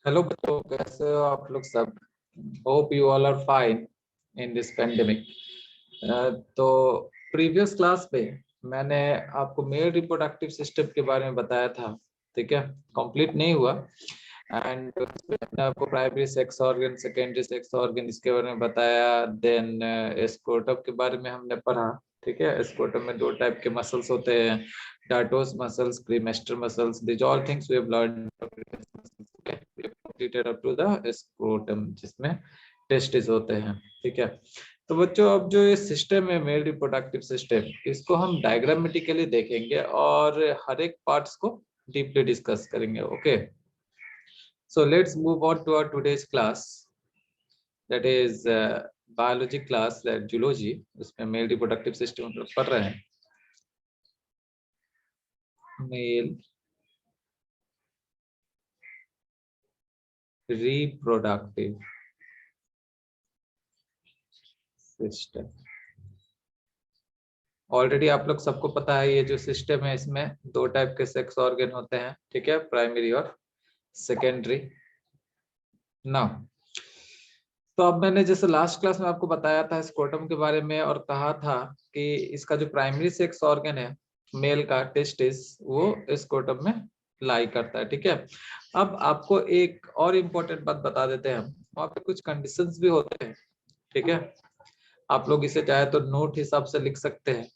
Hello बच्चों, कैसे हो आप लोग सब। Hope you all are fine in this pandemic. तो प्रीवियस क्लास पे मैंने आपको मेल रिप्रोडक्टिव सिस्टम के बारे में बताया था, ठीक है। कंप्लीट नहीं हुआ। एंड मैंने आपको primary sex organ, secondary sex organ इसके बारे में बताया। देन स्क्रोटम के बारे में हमने पढ़ा, ठीक है। स्क्रोटम में दो टाइप के मसल्स होते हैं, dartos muscles, cremaster muscles. This all things we have learned completed up to the scrotum, जिसमें टेस्टिस होते हैं, ठीक है। तो बच्चों, अब जो ये सिस्टम है मेल रिप्रोडक्टिव सिस्टम, इसको हम डायग्रामेटिकली देखेंगे और हर एक पार्ट्स को डीपली डिस्कस करेंगे। Okay, so let's move on to our today's class, that is biology class, that zoology. उसमें मेल रिप्रोडक्टिव सिस्टम हम लोग पढ़ रहे हैं। मेल रिप्रोडक्टिव सिस्टम, ऑलरेडी आप लोग सबको पता है ये जो सिस्टम है इसमें दो टाइप के सेक्स ऑर्गन होते हैं, ठीक है, प्राइमरी और सेकेंडरी ना। तो अब मैंने जैसे लास्ट क्लास में आपको बताया था स्क्रोटम के बारे में और कहा था कि इसका जो प्राइमरी सेक्स ऑर्गन है मेल का, टेस्टिस, वो स्क्रोटम में लाई करता है, ठीक है। अब आपको एक और इम्पोर्टेंट बात बता देते हैं हम, वहाँ पे कुछ कंडीशंस भी होते हैं, ठीक है। आप लोग इसे चाहे तो नोट हिसाब से लिख सकते हैं।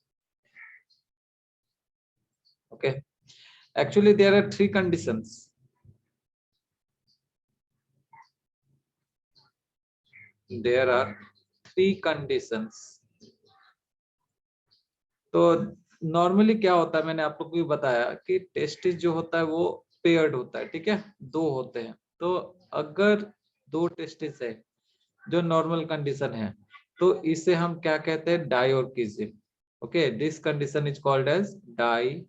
Okay, actually there are 3 conditions. There are 3 conditions। तो नॉर्मली क्या होता है, मैंने आप लोग को भी बताया कि टेस्टिस जो होता है वो पेयर्ड होता है, ठीक है, दो होते हैं। तो अगर दो टेस्टिस है जो नॉर्मल कंडीशन है, तो इसे हम क्या कहते हैं, diorchism. Okay, this condition is called as diorchism,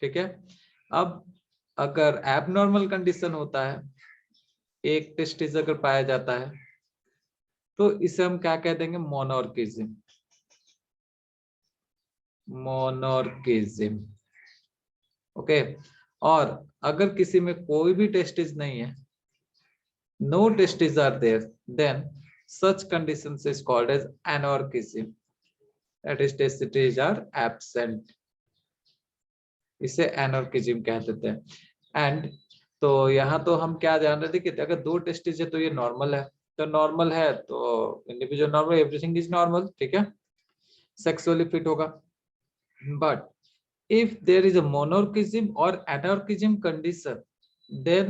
ठीक है। अब अगर एबनॉर्मल कंडीशन होता है, एक टेस्टिस अगर पाया जाता है, तो इसे हम क्या कह देंगे, मोनोर्किज्म। मोनोर्किज्म, ओके। और अगर किसी में कोई भी टेस्टिस नहीं है, no testis are there, then such conditions is called as anorchism, that is testes are absent, इसे एनोर्किज्म कह देते हैं। एंड तो यहाँ तो हम क्या जान रहे थे कि अगर दो टेस्टिस है तो ये नॉर्मल है, तो नॉर्मल है तो individual normal, everything is normal, ठीक है, सेक्सुअली फिट होगा। But if there is a monorchism or anorchism condition, then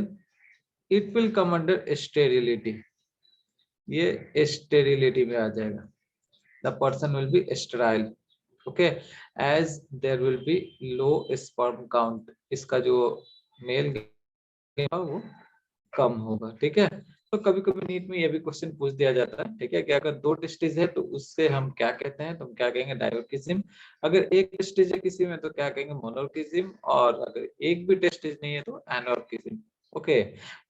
it will come under sterility, ये sterility में आ जाएगा, the person will be sterile, okay, as there will be low sperm count, इसका जो mail वो कम होगा, ठीक है। तो कभी कभी नीट में ये भी क्वेश्चन पूछ दिया जाता है, ठीक है, कि अगर दो टेस्टिस है तो उससे हम क्या कहते हैं, तो हम क्या कहेंगे, डायोर्किज्म। अगर एक टेस्टिस है किसी में तो क्या कहेंगे, मोनोर्किज्म। और अगर एक भी टेस्टिस नहीं है तो anorchism. Okay,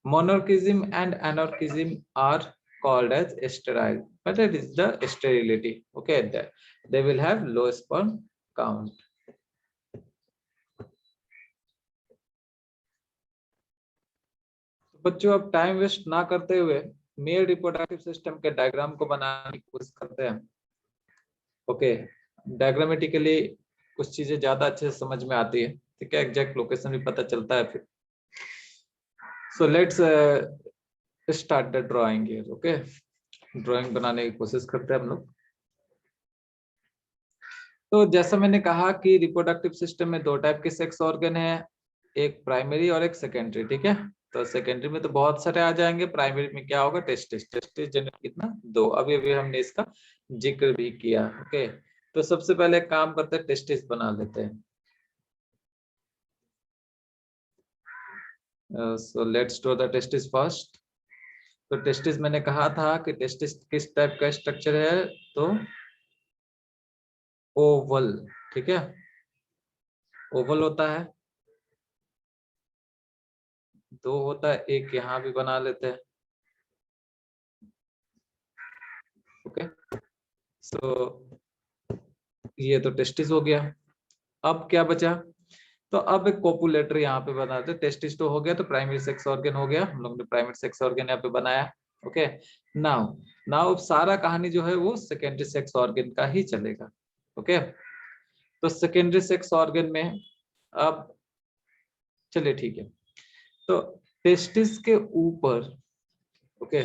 monorchism and anorchism are called as sterile, but that is the sterility, okay, they will have low sperm count। बच्चों, अब टाइम वेस्ट ना करते हुए मेल रिप्रोडक्टिव सिस्टम के डायग्राम को बनाने की कोशिश करते हैं। ओके, डायग्रामेटिकली कुछ चीजें ज्यादा अच्छे से समझ में आती है, ठीक है, एग्जैक्ट लोकेशन भी पता चलता है फिर। So let's start the drawing here. Okay, drawing बनाने की कोशिश करते हैं हम लोग। तो जैसा मैंने कहा कि रिप्रोडक्टिव सिस्टम में दो टाइप के सेक्स ऑर्गन है, एक प्राइमरी और एक सेकेंडरी, ठीक है। तो सेकेंडरी में तो बहुत सारे आ जाएंगे, प्राइमरी में क्या होगा, टेस्टिस। टेस्टिस जनरल कितना, दो। अभी अभी हमने इसका जिक्र भी किया। ओके, तो सबसे पहले काम करते हैं, टेस्टिस बना लेते हैं। So let's draw the testis first. तो टेस्टिस मैंने कहा था कि टेस्टिस किस टाइप का स्ट्रक्चर है, तो ओवल, ठीक है, ओवल होता है। दो होता है, एक यहाँ भी बना लेते हैं। ओके, सो ये तो टेस्टिस हो गया। अब क्या बचा, तो अब एक कोपुलेटर यहाँ पे बनाते हैं। टेस्टिस तो हो गया, तो प्राइमरी सेक्स ऑर्गन हो गया, हम लोग ने प्राइमरी सेक्स ऑर्गन यहाँ पे बनाया। ओके, नाउ नाउ सारा कहानी जो है वो सेकेंडरी सेक्स ऑर्गन का ही चलेगा। ओके, तो सेकेंडरी सेक्स ऑर्गन में अब चलिए ठीक है, तो टेस्टिस के ऊपर ओके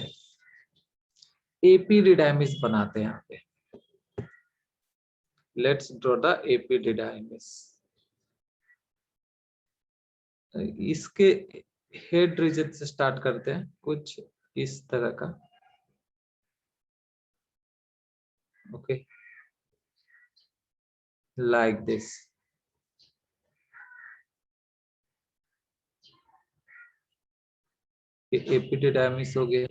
एपिडिडाइमिस बनाते हैं यहाँ पे। Let's draw the epididymis. इसके हेड रीजन से स्टार्ट करते हैं, कुछ इस तरह का। Okay, like this. एपिडिडाइमिस हो गया।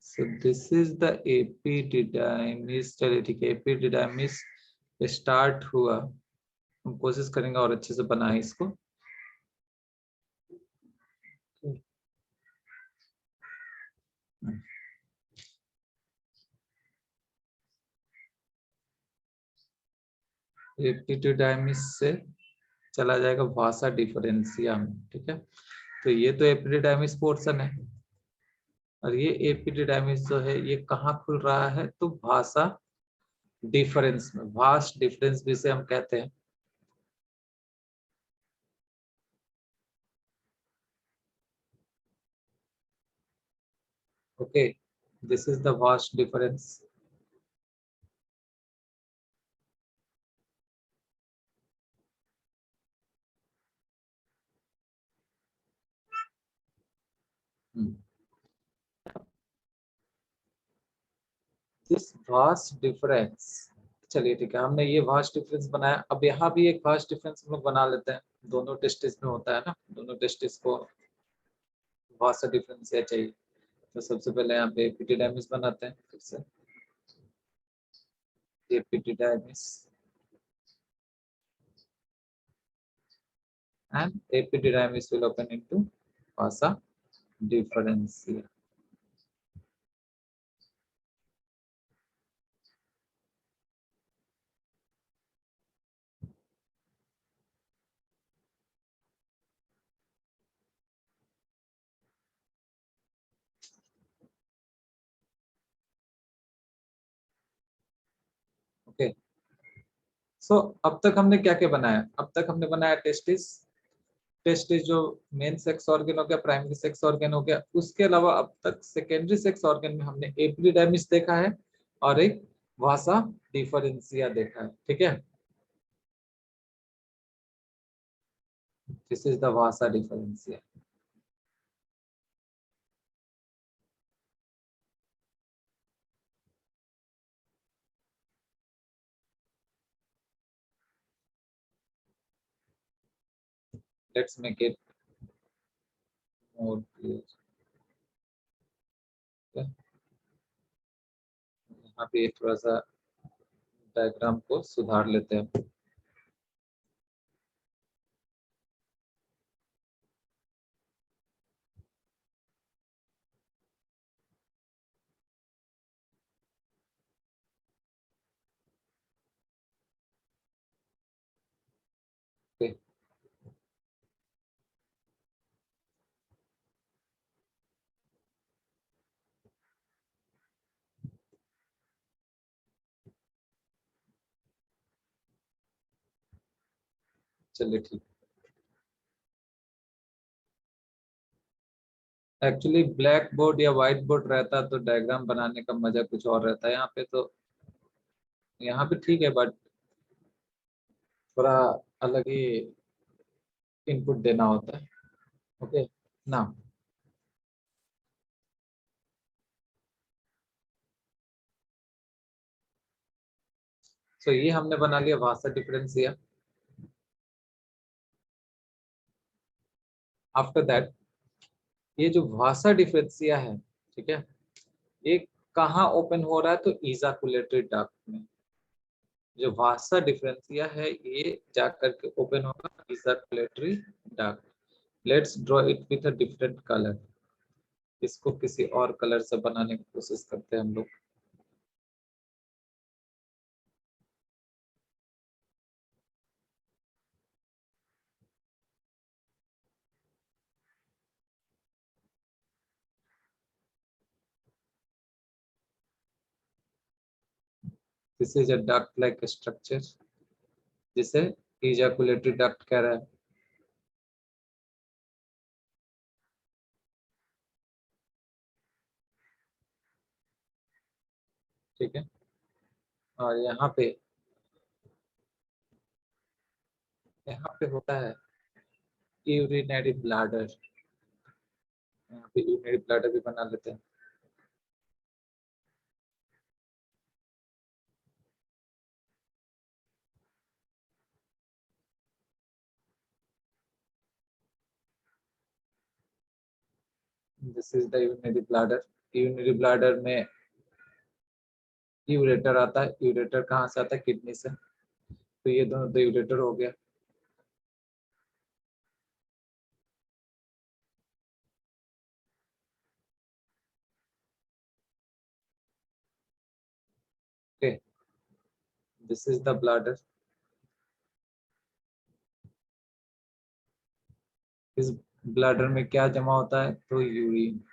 So this is the epididymis। चलिए ठीक है, एपिडिडाइमिस स्टार्ट हुआ, हम कोशिश करेंगे और अच्छे से बनाए इसको। एपिडिडाइमिस से चला जाएगा वासा डिफरेंशिया में। ठीक है, तो ये तो एपिडिडाइमिस पोर्शन है, और ये एपिडिडाइमिस जो है ये कहाँ खुल रहा है, तो भाषा डिफरेंस में, वास्ट डिफरेंस भी से हम कहते हैं। Okay, this is the vast difference. This vast difference, चलिए ठीक है, हमने ये वास्ट डिफरेंस बनाया। अब यहाँ भी एक वास्ट डिफरेंस हम लोग बना लेते हैं, दोनों टेस्टिस में होता है ना, दोनों टेस्टिस को वास्ट डिफरेंस चाहिए। तो सबसे पहले यहाँ पे एपिडिडाइमिस बनाते हैं, फिर से epididymis and epididymis will open into vasa differentia. Okay, so अब तक हमने क्या क्या बनाया, अब तक हमने बनाया टेस्टिस। टेस्टिस जो मेन सेक्स ऑर्गन हो गया, प्राइमरी सेक्स ऑर्गन हो गया। उसके अलावा अब तक सेकेंडरी सेक्स ऑर्गन में हमने एपिडिडाइमिस देखा है और एक वासा डिफरेंशिया देखा है। ठीक है, this is the Vasa differentia. Let's make it more clear. यहाँ पे थोड़ा सा डायग्राम को सुधार लेते हैं। Okay, चलिए ठीक। एक्चुअली ब्लैक बोर्ड या व्हाइट बोर्ड रहता तो डायग्राम बनाने का मजा कुछ और रहता है। यहाँ पे तो, यहाँ पे ठीक है, बट थोड़ा अलग ही इनपुट देना होता है। ओके ना, सो ये हमने बना लिया भाषा डिफरेंशिया। आफ्टर दैट, ये जो भाषा डिफरेंशिया है, ठीक है, ये कहाँ ओपन हो रहा है, तो इजाकुलेटरी डक्ट में। जो भाषा डिफरेंशिया है ये जाकर के ओपन होगा ejaculatory duct. Let's draw it with a different colour. इसको किसी और कलर से बनाने की कोशिश करते हैं हम लोग। This is a duct like structure, जिसे इजैकुलेटरी डक्ट कह रहा है। ठीक है, और यहाँ पे होता है यूरिनरी ब्लैडर। यहाँ पे यूरिनरी ब्लैडर भी बना लेते हैं। This is the urinary bladder. Urinary bladder में यूरेटर आता है। यूरेटर कहाँ से आता है? किडनी से। तो ये दोनों तो यूरेटर हो गया। Okay, this is the bladder. इस ब्लैडर में क्या जमा होता है? तो यूरिन।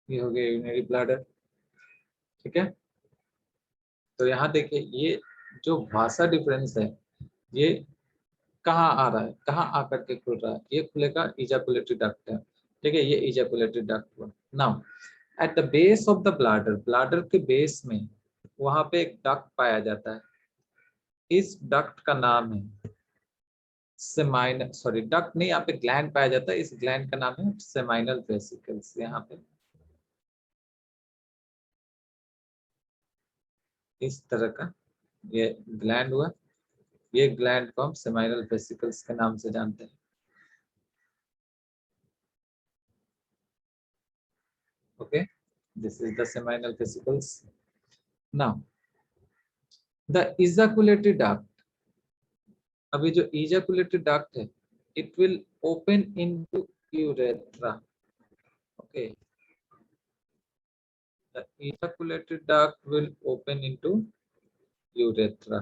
ये हो गया यूरिनरी ब्लैडर। ठीक है, तो यहाँ देखिए, ये जो भाषा डिफरेंस है, ये कहाँ आ रहा है, कहाँ आकर के खुल रहा है? ये खुलेगा इजैकुलेटरी डक्ट है। ठीक है, ये इजैकुलेटरी डक्ट हुआ। Now at the base of the bladder, bladder के बेस में वहां पे एक डक्ट पाया जाता है। इस डक्ट का नाम है सेमाइनल, सॉरी डक्ट नहीं, यहाँ पे ग्लैंड पाया जाता है। इस ग्लैंड का नाम है सेमाइनल वेसिकल्स। यहाँ पे इस तरह का ये ग्लैंड हुआ। ये ग्लैंड को हम सेमाइनल वेसिकल्स के नाम से जानते हैं। Okay, this is the seminal vesicles. Now the ejaculatory duct, अभी जो इजैकुलेटरी डक्ट है, it will open into urethra. Okay, the ejaculatory duct will open into urethra.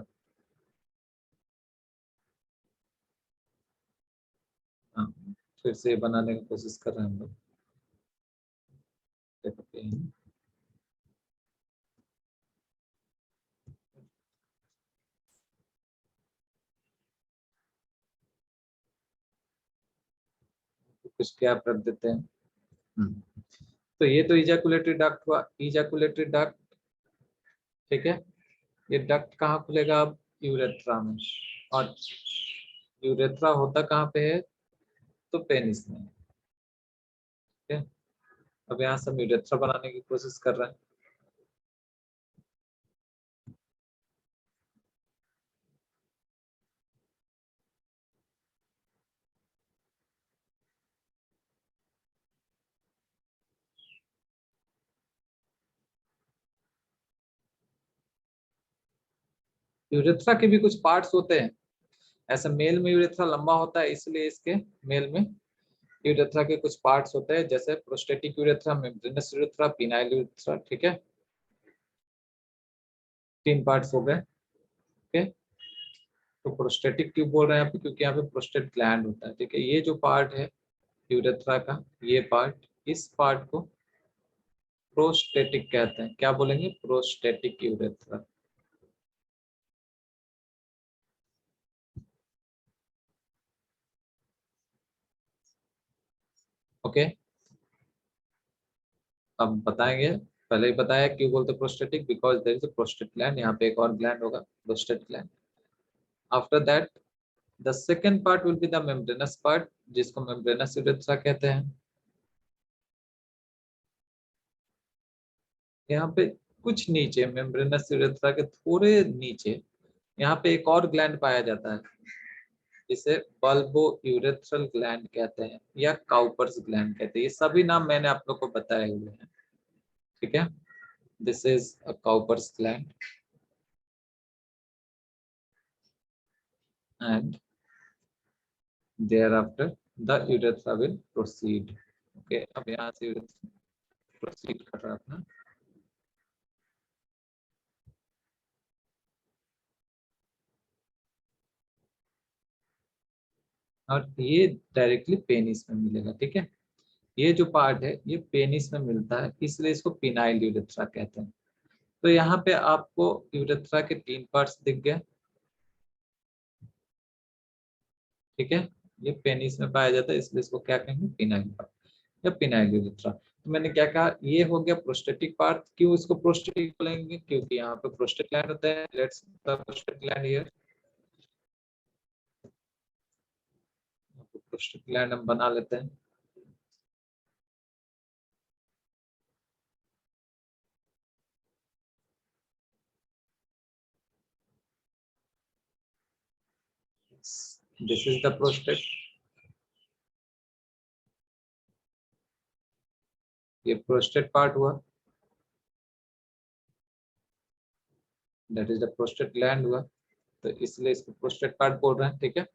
हाँ, फिर से बनाने की कोशिश कर रहे हैं हम लोग। देखते हैं, तो कुछ कैप रख देते हैं। तो ये तो इजैकुलेटरी डक्ट हुआ। इजैकुलेटरी डक्ट, ठीक है, ये डक्ट कहाँ खुलेगा? अब यूरेथ्रा में। और यूरेथ्रा होता कहाँ पे है? तो पेनिस में। ठीक है, अब यहाँ से हम यूरेथ्रा बनाने की कोशिश कर रहे हैं। यूरेथ्रा के भी कुछ पार्ट्स होते हैं। ऐसा मेल में यूरेथ्रा लंबा होता है, इसलिए इसके मेल में यूरेथ्रा के कुछ पार्ट्स होते हैं, जैसे prostatic urethra, membranes urethra, phenyl urethra. ठीक है, 3 पार्ट्स हो गए। ओके, तो प्रोस्टेटिक क्यों बोल रहे हैं यहाँ पे? क्योंकि यहाँ पे प्रोस्टेट ग्लैंड होता है। ठीक है, ये जो पार्ट है यूरेथ्रा का, ये पार्ट, इस पार्ट को प्रोस्टेटिक कहते हैं। क्या बोलेंगे? Prostatic urethra. ओके, अब बताएंगे। पहले ही बताया क्यों बोलते prostatic, because there is a prostate gland. यहाँ पे एक और ग्लैंड होगा, prostate gland. After that the second part will be the membranous part, जिसको मेम्ब्रेनस यूरेथ्रा कहते हैं। यहाँ पे कुछ नीचे, मेम्ब्रेनस यूरेथ्रा के थोड़े नीचे, यहाँ पे एक और ग्लैंड पाया जाता है, जिसे बल्बो यूरेथ्रल ग्लैंड कहते हैं या काउपर्स ग्लैंड कहते हैं। ये सभी नाम मैंने आप लोग को बताए हुए हैं। ठीक है, this is a Cowper's gland. and thereafter the urethra will proceed. Okay, अब यहाँ से urethra proceed कर रहा है अपना. और ये डायरेक्टली पेनिस में मिलेगा. ठीक है, ये जो पार्ट है ये पेनिस में मिलता है, इसलिए इसको पिनाइल यूरेथ्रा कहते हैं. तो यहाँ पे आपको यूरेथ्रा के 3 पार्ट्स दिख गए. ठीक है, ये पेनिस में पाया जाता है, इसलिए इसको क्या कहेंगे, पिनाइल पार्ट या पिनाइल यूरेथ्रा. तो मैंने क्या कहा, ये हो गया प्रोस्टेटिक पार्ट. क्यों इसको प्रोस्टेटिक बोलेंगे, क्योंकि यहाँ पे प्रोस्टेट ग्लैंड होता है. Let's the prostate gland here. Prostate gland हम बना लेते हैं. This is the prostate. ये प्रोस्टेट पार्ट हुआ, that is the prostate gland हुआ. तो इसलिए इसको प्रोस्टेट पार्ट बोल रहे हैं. ठीक है,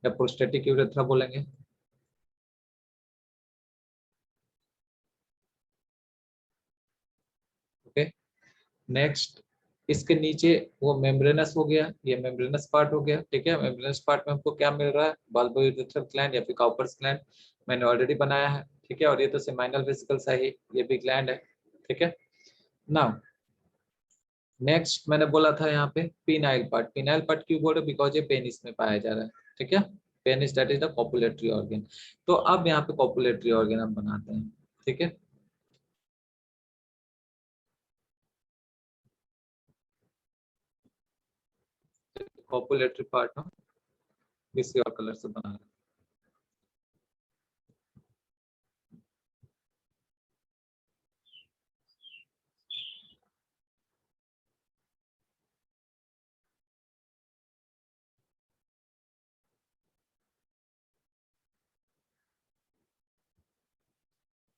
या प्रोस्टेटिक यूरेथ्रा बोलेंगे. ओके, नेक्स्ट इसके नीचे वो मेम्ब्रेनस हो गया, ये मेम्ब्रेनस पार्ट हो गया. ठीक है, मेम्ब्रेनस पार्ट में हमको क्या मिल रहा है, बल्बो यूरेथ्रल ग्लैंड या फिर काउपर्स ग्लैंड. मैंने ऑलरेडी बनाया है. ठीक है, और ये तो सेमाइनल वेसिकल्स है ही, ये भी ग्लैंड है. ठीक है, नाउ नेक्स्ट मैंने बोला था यहाँ पे पिनाइल पार्ट. पिनाइल पार्ट क्यों बोल रहे, बिकॉज ये पेनिस में पाया जा रहा है. ठीक है, penis that is the copulatory organ. तो अब यहाँ पे कॉपुलेटरी ऑर्गन हम बनाते हैं. ठीक है, कॉपुलेटरी पार्ट हम किसी और कलर से बना रहे हैं.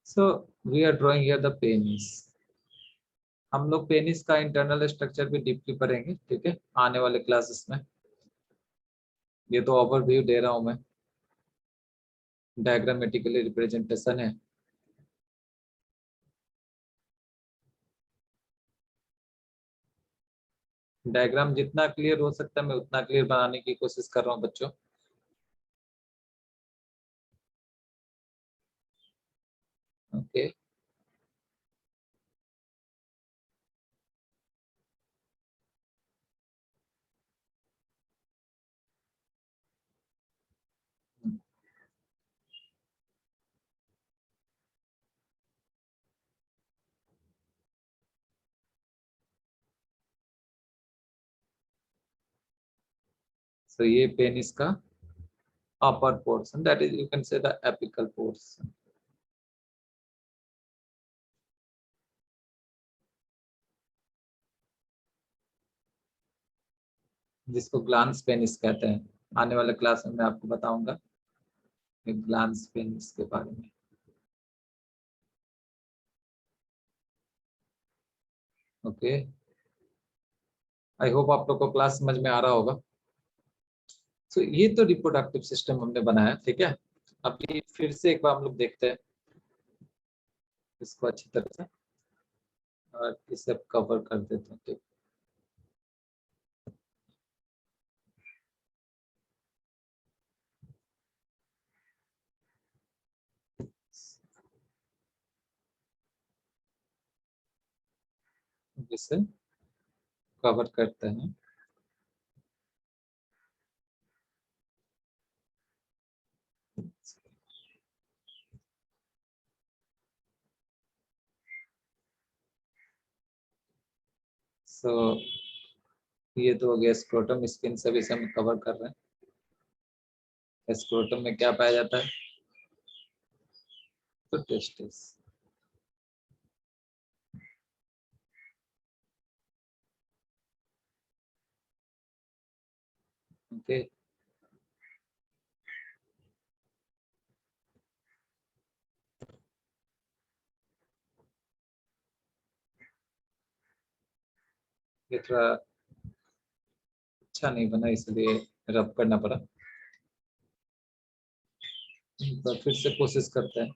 So we are drawing here the penis. हम लोग पेनिस का इंटरनल स्ट्रक्चर भी डीपली पढ़ेंगे. ठीक है, आने वाले क्लासेस में. ये तो ओवरव्यू दे रहा हूं मैं, डायग्रामेटिकली रिप्रेजेंटेशन है. डायग्राम जितना क्लियर हो सकता है मैं उतना क्लियर बनाने की कोशिश कर रहा हूँ बच्चों. ओके, so ये पेनिस का upper portion, that is you can say the apical portion. जिसको ग्लांस पेनिस कहते हैं. आने वाले क्लास में मैं आपको बताऊंगा ग्लांस पेनिस के बारे में. ओके, आई होप आप लोग को क्लास समझ में आ रहा होगा. तो ये तो रिप्रोडक्टिव सिस्टम हमने बनाया. ठीक है, अभी फिर से एक बार हम लोग देखते हैं इसको अच्छी तरह से और इसे कवर कर देते हैं. ठीक, इसे कवर करते हैं. सो ये तो हो गया स्क्रोटम, स्किन से भी हम कवर कर रहे हैं. स्क्रोटम में क्या पाया जाता है, तो टेस्टिस. ओके, ये थोड़ा अच्छा नहीं बना इसलिए रब करना पड़ा। तो फिर से कोशिश करते हैं।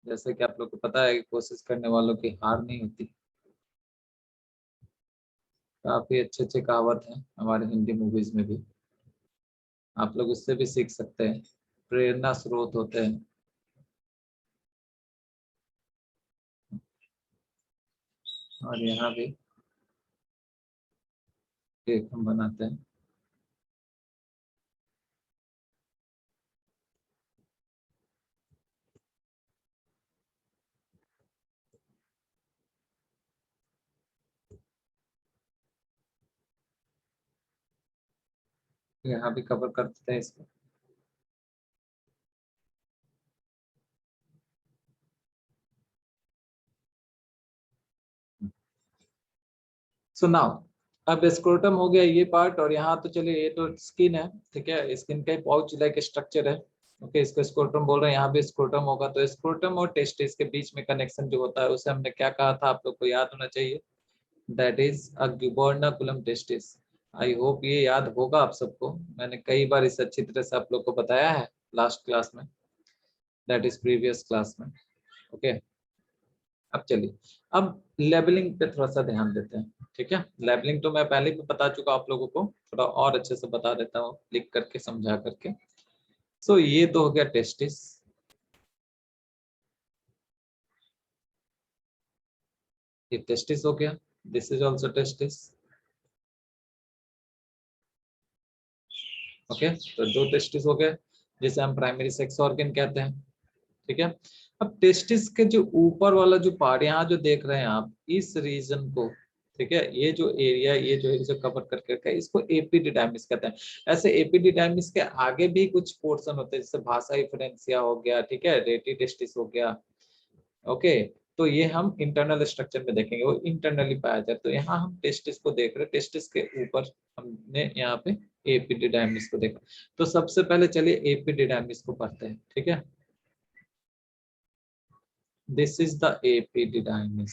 जैसे कि आप लोग को पता है कि कोशिश करने वालों की हार नहीं होती। काफी अच्छे अच्छे कहावत हैं हमारे हिंदी मूवीज में भी, आप लोग उससे भी सीख सकते हैं, प्रेरणा स्रोत होते हैं। और यहाँ भी एक हम बनाते हैं। यहाँ भी कवर कर देते हैं इसको। सो नाउ, अब स्क्रोटम हो गया ये पार्ट, और यहाँ तो चलिए ये तो स्किन है, ठीक है, स्किन का पाउच लाइक स्ट्रक्चर है। ओके, इसको स्क्रोटम बोल रहे हैं, यहाँ भी स्क्रोटम होगा। तो स्क्रोटम और टेस्टिस के बीच में कनेक्शन जो होता है उसे हमने क्या कहा था, आप लोग को याद होना चाहिए, that is a gubernaculum testis. I hope ये याद होगा आप सबको, मैंने कई बार इसे अच्छी तरह से आप लोग को बताया है लास्ट क्लास में, दैट इज प्रीवियस क्लास में। ओके, अब चलिए, अब लेबलिंग पे थोड़ा सा ध्यान देते हैं, ठीक है। लेबलिंग तो मैं पहले भी बता चुका आप लोगों को, थोड़ा और अच्छे से बता देता हूँ लिख करके समझा करके। सो ये तो हो गया टेस्टिस, ये टेस्टिस हो गया, this is also testis. Okay, तो दो टेस्टिस हो गए जिसे हम प्राइमरी सेक्स ऑर्गन कहते हैं, ठीक है। अब टेस्टिस के जो ऊपर वाला जो पार्ट यहाँ जो देख रहे हैं आप, इस रीजन को, ठीक है, ये जो एरिया, ये जो एरिया कवर करके रखा है, इसको एपिडिडाइमिस कहते हैं। ऐसे एपिडिडाइमिस के आगे भी कुछ पोर्शन होते हैं, जैसे भाषा इफरेंसिया हो गया, ठीक है, रेटी टेस्टिस हो गया। ओके, तो ये हम इंटरनल स्ट्रक्चर में देखेंगे, वो इंटरनली पाया जाए। तो यहाँ हम टेस्टिस को देख रहे हैं, टेस्टिस के ऊपर हमने यहाँ पे एपिडिडाइमिस को देखा। तो सबसे पहले चलिए एपिडिडाइमिस को पढ़ते हैं, ठीक है। This is the epididymis.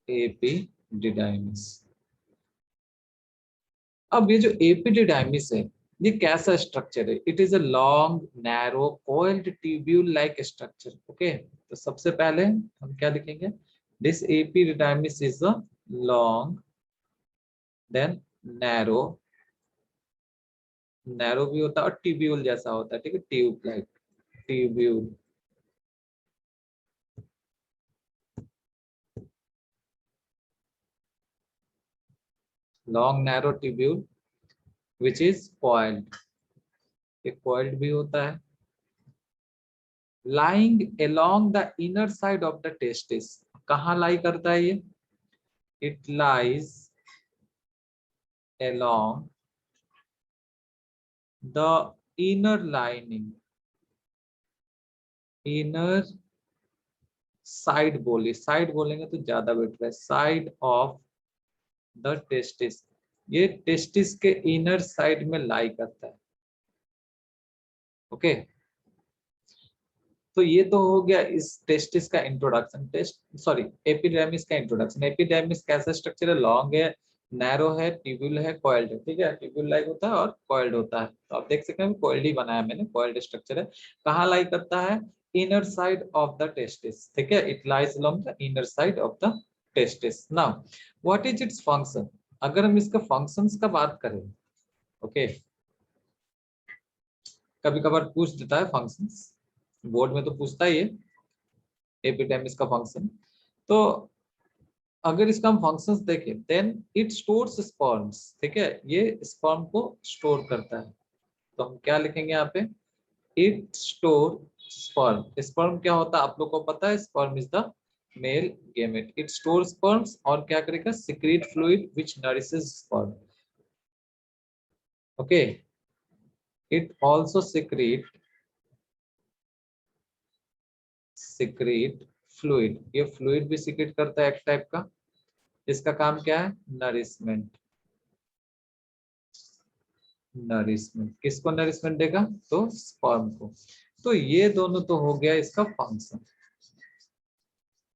Epididymis. अब ये जो एपिडिडाइमिस है, ये कैसा स्ट्रक्चर है? It is a long narrow coiled tubule like structure. Okay, तो सबसे पहले हम क्या लिखेंगे, this epididymis is a long, then narrow, narrow भी होता है और ट्यूब्यूल जैसा होता है, ठीक है, tube like, tubule, long narrow tubule which is coiled, एक कॉइल्ड भी होता है, lying along the inner side of the testis। कहाँ लाई करता है ये? It lies along the inner lining, inner side बोलिए, साइड बोलेंगे तो ज्यादा बेटर है, साइड ऑफ द टेस्टिस, ये टेस्टिस के इनर साइड में लाई करता है। ओके, तो ये तो हो गया इस टेस्टिस का इंट्रोडक्शन, टेस्ट सॉरी एपिडर्मिस का इंट्रोडक्शन। एपिडर्मिस कैसा स्ट्रक्चर है? लॉन्ग है, नैरो है, ट्यूब्यूल है, कॉइल्ड है, ठीक है, ट्यूब्यूल लाइक होता है और कॉइल्ड होता है। तो आप देख सकते हैं कॉइल्ड ही बनाया मैंने, कॉइल्ड स्ट्रक्चर है। कहाँ लाई करता है? Inner side of the testis, ठीक है, it lies along the inner side of the testis. Now what is its function? अगर हम इसका फंक्शंस का बात करें, ओके, कभी कभार पूछ देता है फंक्शंस, बोर्ड में तो पूछता ही है एपिडेमिस का फंक्शन। तो अगर इसका हम फंक्शंस देखें, देन इट स्टोर्स स्पर्म्स, ठीक है, ये स्पर्म को स्टोर करता है। तो हम क्या लिखेंगे यहाँ पे? It store sperm. स्पर्म क्या होता है आप लोग को पता है? Sperm is the male gamete. It store sperms और क्या करेगा? Secrete fluid which nourishes sperm. Okay, it also secrete fluid, ये फ्लूइड भी सिक्रीट करता है एक टाइप का। इसका काम क्या है? नरिशमेंट, नरिशमेंट, किसको नरिशमेंट देगा? तो स्पर्म को। तो ये दोनों तो हो गया इसका function.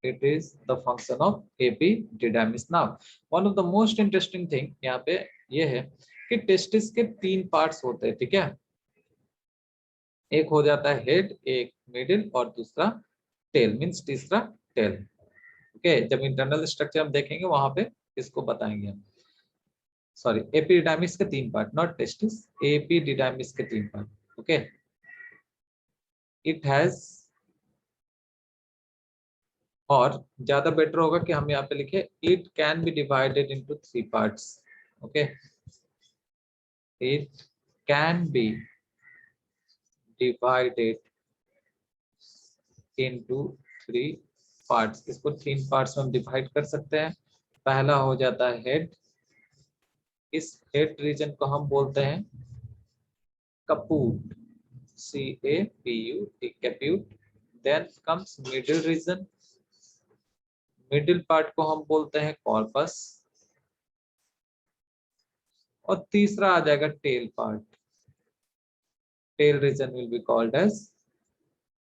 it is the function of epididymis. Now one of the most interesting thing यहाँ पे ये है कि टेस्टिस के 3 पार्ट्स होते हैं, ठीक है। एक हो जाता है हेड, एक मिडिल और दूसरा टेल, मींस तीसरा टेल। ओके, जब इंटरनल स्ट्रक्चर हम देखेंगे वहां पे इसको बताएंगे हम। सॉरी, एपिडिडाइमिस के 3 पार्ट, नॉट टेस्टिस, एपिडिडाइमिस के 3 पार्ट। ओके, इट हैज, और ज्यादा बेटर होगा कि हम यहाँ पे लिखे it can be divided into 3 parts. Okay, it can be divided into 3 parts. इसको 3 पार्ट्स में हम डिवाइड कर सकते हैं। पहला हो जाता है हेड, इस हेड रीजन को हम बोलते हैं caput, CAPUT, caput. Then comes middle region, middle part को हम बोलते हैं कॉर्पस, और तीसरा आ जाएगा tail part, tail region will be called as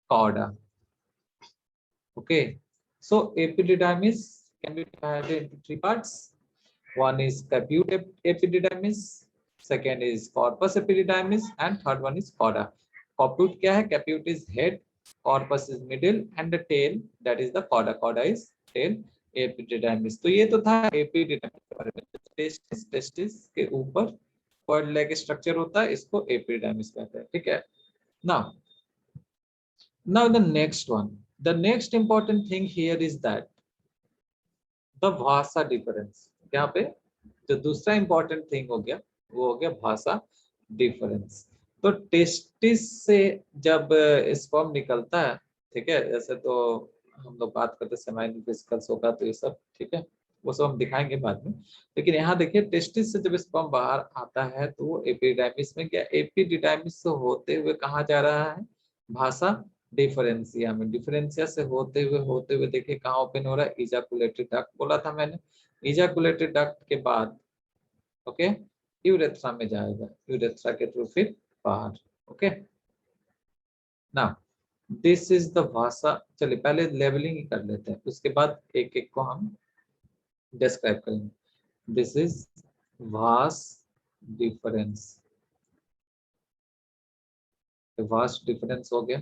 cauda. Okay, so epididymis can be divided into 3 parts. One is caput epididymis, second is corpus epididymis, and third one is cauda. Caput क्या है? Caput is head, corpus is middle, and the tail, that is the cauda. Cauda is tail, epididymis. तो ये तो था epididymis के बारे में। Testis के ऊपर कॉर्ड लेग स्ट्रक्चर होता है, इसको एपिडिडाइमिस कहते हैं, ठीक है। Now the next one, the next important thing here is that the भाषा डिफरेंस। यहाँ पे जो दूसरा इंपॉर्टेंट थिंग हो गया वो हो गया भाषा डिफरेंस। तो टेस्टिस से जब स्पर्म निकलता है, ठीक है, जैसे तो हम लोग बात करते हैं सेमाइनल वेसिकल्स होगा, तो ये सब ठीक है, वो सब हम दिखाएंगे बाद में। लेकिन यहाँ देखिए, टेस्टिस से जब स्पर्म बाहर आता है तो वो एपिडिडाइमिस में गया, एपिडिडाइमिस से होते हुए कहाँ जा रहा है? भाषा डिफरेंशिया में। डिफरेंशिया से होते हुए देखिए कहाँ ओपन हो रहा है? इजाकुलेटरी डक्ट बोला था मैंने। इजाकुलेटरी डक्ट के बाद ओके यूरेथ्रा में जाएगा, यूरेथ्रा के थ्रू फिर बाहर। Okay, now this is the भाषा। चलिए पहले लेवलिंग ही कर लेते हैं, उसके बाद एक एक को हम डिस्क्राइब करेंगे। This is Bhasa difference, vast difference हो गया।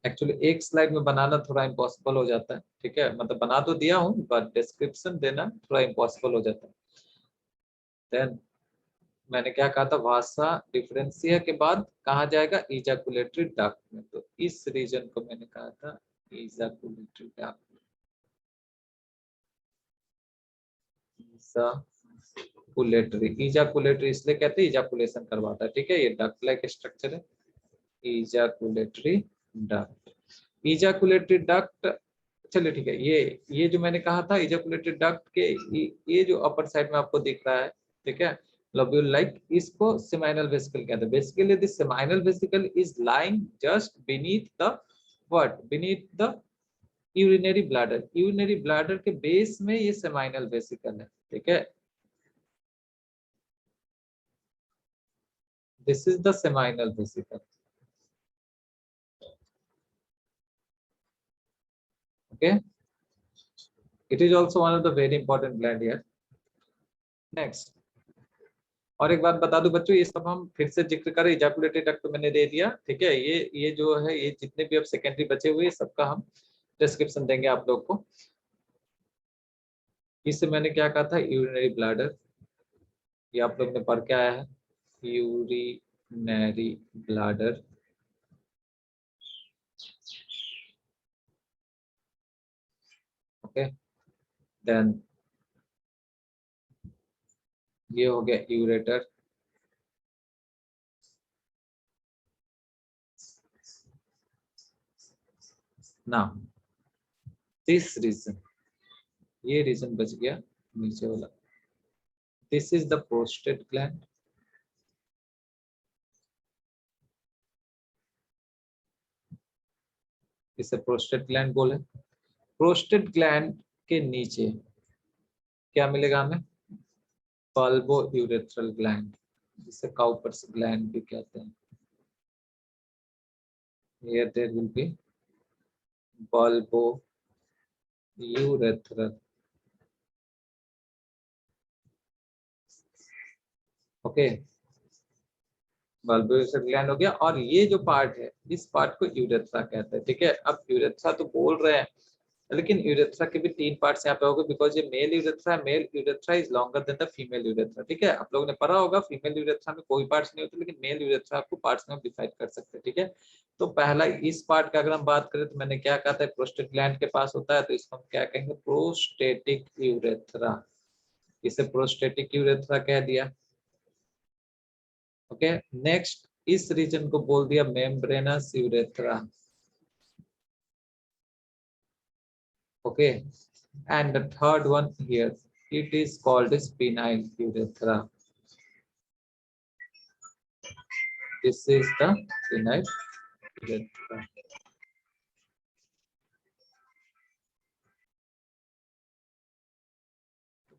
एक्चुअली एक स्लाइड में बनाना थोड़ा इम्पॉसिबल हो जाता है, ठीक है, मतलब बना तो दिया हूँ बट डिस्क्रिप्शन देना थोड़ा इम्पॉसिबल हो जाता है। देन मैंने क्या कहा था? भाषा डिफरेंशिया के बाद कहाँ जाएगा? इजाकुलेटरी डक्ट में। तो इस रीजन को मैंने कहा था इजाकुलेटरी डक्ट, इजाकुलेटरी इसलिए कहते हैं इजाकुलेशन करवाता है, ठीक है, ये डक्ट लाइक स्ट्रक्चर है, इजाकुलेटरी डक्ट। इजाकुलेटरी डक्ट, चलिए ठीक है, ये जो मैंने कहा था इजाकुलेटरी डक्ट के ये जो अपर साइड में आपको दिख रहा है, ठीक है, लोब्यूल लाइक, इसको सेमाइनल वेसिकल कहते हैं। Basically this seminal vesicle is lying just beneath the what? Beneath the urinary bladder. Urinary bladder के बेस में ये सेमाइनल वेसिकल है, ठीक है। This is the seminal vesicle. Okay, it is also one of the very important gland here. Next, और एक बात बता दूं बच्चों, ये सब हम फिर से जिक्र करें, इजाकुलेटरी डक्ट तो मैंने दे दिया, ठीक है, ये जो है, ये जितने भी अब सेकेंडरी बचे हुए सबका हम डिस्क्रिप्शन देंगे आप लोग को। इससे मैंने क्या कहा था? यूरिनरी ब्लैडर, ये आप लोग ने पढ़ के आया है, यूरिनरी ब्लैडर। ओके, देन ये हो गया यूरेटर। नाउ दिस रीजन, ये रीजन बच गया नीचे वाला, this is the prostate gland. इसे प्रोस्टेट ग्लैंड बोले। प्रोस्टेट ग्लैंड के नीचे क्या मिलेगा हमें? बल्बो यूरेथ्रल ग्लैंड, जिसे काउपर्स ग्लैंड भी कहते हैं। Here there will be bulbo urethral. Okay, bulbourethral gland हो गया। और ये जो पार्ट है इस पार्ट को यूरेथ्रा कहते हैं। ठीक है, अब यूरेथ्रा तो बोल रहे हैं, लेकिन यूरेथ्रा के भी 3 पार्ट्स यहाँ पे होंगे, बिकॉज ये मेल यूरेथ्रा है। Male urethra is longer than the female urethra. ठीक है, आप लोगों ने पढ़ा होगा फीमेल यूरेथ्रा में कोई पार्ट्स नहीं होते, लेकिन मेल यूरेथ्रा आपको पार्ट्स में डिवाइड कर सकते हैं। ठीक है, तो पहला इस पार्ट का अगर हम बात करें तो मैंने क्या कहा था, प्रोस्टेट ग्लैंड के पास होता है, तो इसको हम क्या कहेंगे, प्रोस्टेटिक यूरेथ्रा। इसे प्रोस्टेटिक यूरेथ्रा कह दिया। ओके, नेक्स्ट इस रीजन को बोल दिया membranes urethra. Okay, and the third one here, it is called as penile urethra. This is the penile urethra.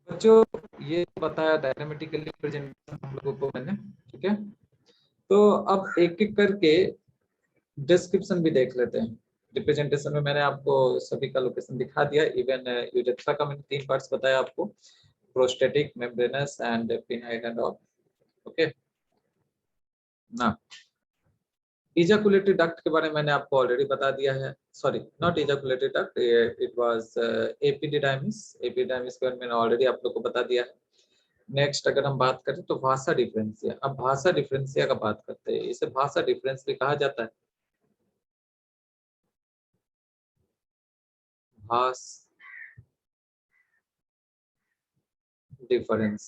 बच्चों, ये बताया डायनामेटिकली प्रेजेंटेशन हम लोगों को मैंने। ठीक है, तो अब एक एक करके डिस्क्रिप्शन भी देख लेते हैं। रिप्रेजेंटेशन में मैंने आपको सभी का लोकेशन दिखा दिया। इवन यूरेथ्रा का मैंने 3 पार्ट्स बताया आपको, prostatic, membranes and penile and all. Okay ना, इजाकुलेटरी डक्ट के बारे में मैंने आपको ऑलरेडी बता दिया है। Sorry, not ejaculatory duct, it was epididymis. Epididymis के बारे में मैंने ऑलरेडी आप लोग को बता दिया है। नेक्स्ट अगर हम बात करें तो भाषा डिफरेंशिया। अब भाषा डिफरेंशिया का बात करते हैं। इसे भाषा डिफरेंस भी कहा जाता है। भाष डिफरेंस।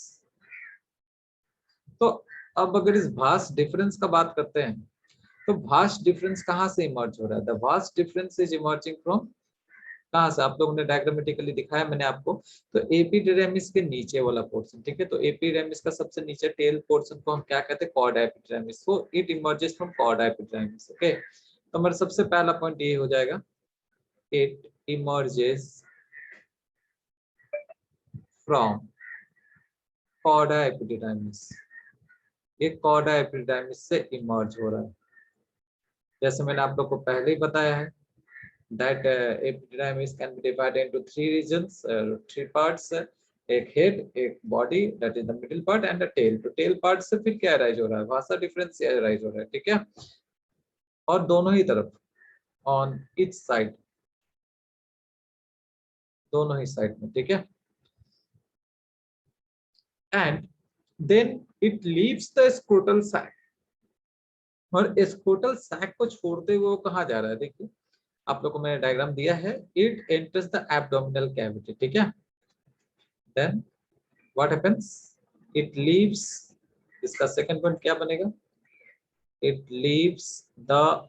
तो अब अगर इस भाष डिफरेंस का बात करते हैं तो भाष डिफरेंस कहाँ से इमर्ज हो रहा है? द भाष डिफरेंस इज इमर्जिंग फ्रॉम, कहाँ से? आप लोगों ने डायग्रामेटिकली दिखाया मैंने आपको, तो एपिडेर्मिस के नीचे वाला पोर्शन। ठीक है, तो एपिडेर्मिस का सबसे नीचे टेल पोर्शन को हम क्या कहते हैं, cauda epidermis. So it emerges from cauda epidermis. Okay, तो हमारा सबसे पहला पॉइंट ये हो जाएगा, it emerges from cauda epidermis. ये कॉर्डा एपिडेर्मिस से इमर्ज हो रहा है। जैसे मैंने आप लोग को पहले ही बताया है that epidermis can be divided into 3 regions, 3 parts, एक हेड, एक body that is the middle part and the tail. तो टेल पार्ट से फिर क्या राइज हो रहा है, भाषा डिफरेंस राइज हो रहा है। ठीक है, और दोनों ही तरफ, ऑन ईच साइड, दोनों ही साइड में। ठीक है, and then it leaves the scrotal sac. और स्क्रोटल सैक को छोड़ते हुए वो कहाँ जा रहा है, देखिए आप लोग को मैंने डायग्राम दिया है। It enters the abdominal cavity. ठीक है, then what happens, it leaves, इसका सेकंड पॉइंट क्या बनेगा, it leaves the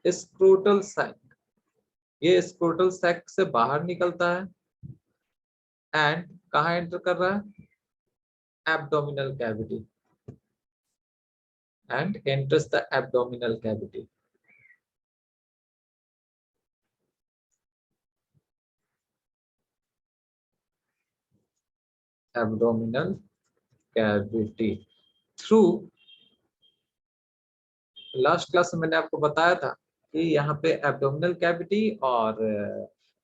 scrotal sac. ये स्क्रोटल सैक से बाहर निकलता है एंड कहाँ एंटर कर रहा है, abdominal cavity, and enters the abdominal cavity. Abdominal cavity through, last class में मैंने आपको बताया था कि यहाँ पे एब्डोमिनल कैविटी और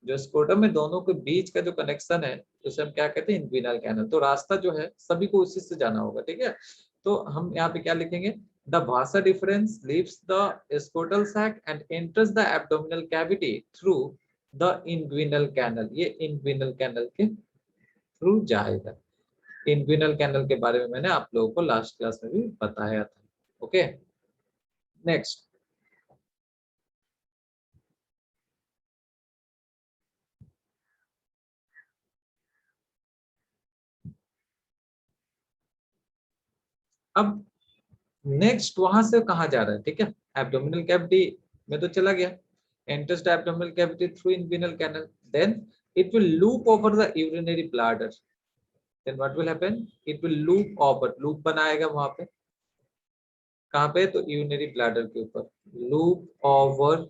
जो स्क्रोटम है दोनों के बीच का जो कनेक्शन है उसे हम क्या कहते हैं, इन्विनल कैनल। तो रास्ता जो है सभी को उसी से जाना होगा। ठीक है, तो हम यहाँ पे क्या लिखेंगे, the vas deferens leaves the scrotal sac and enters the abdominal cavity through the inguinal canal. ये इन्विनल कैनल के थ्रू जाएगा। इन्विनल कैनल के बारे में मैंने आप लोगों को लास्ट क्लास में भी बताया था। ओके, नेक्स्ट अब नेक्स्ट वहां से कहा जा रहा है। ठीक है, एब्डोमिनल कैविटी में तो चला गया, enters the abdominal cavity through inguinal canal, then it will loop over the urinary bladder, then what will happen, it will loop over, loop बनाएगा वहां पे, कहाँ पे, तो यूरिनरी ब्लैडर के ऊपर, loop over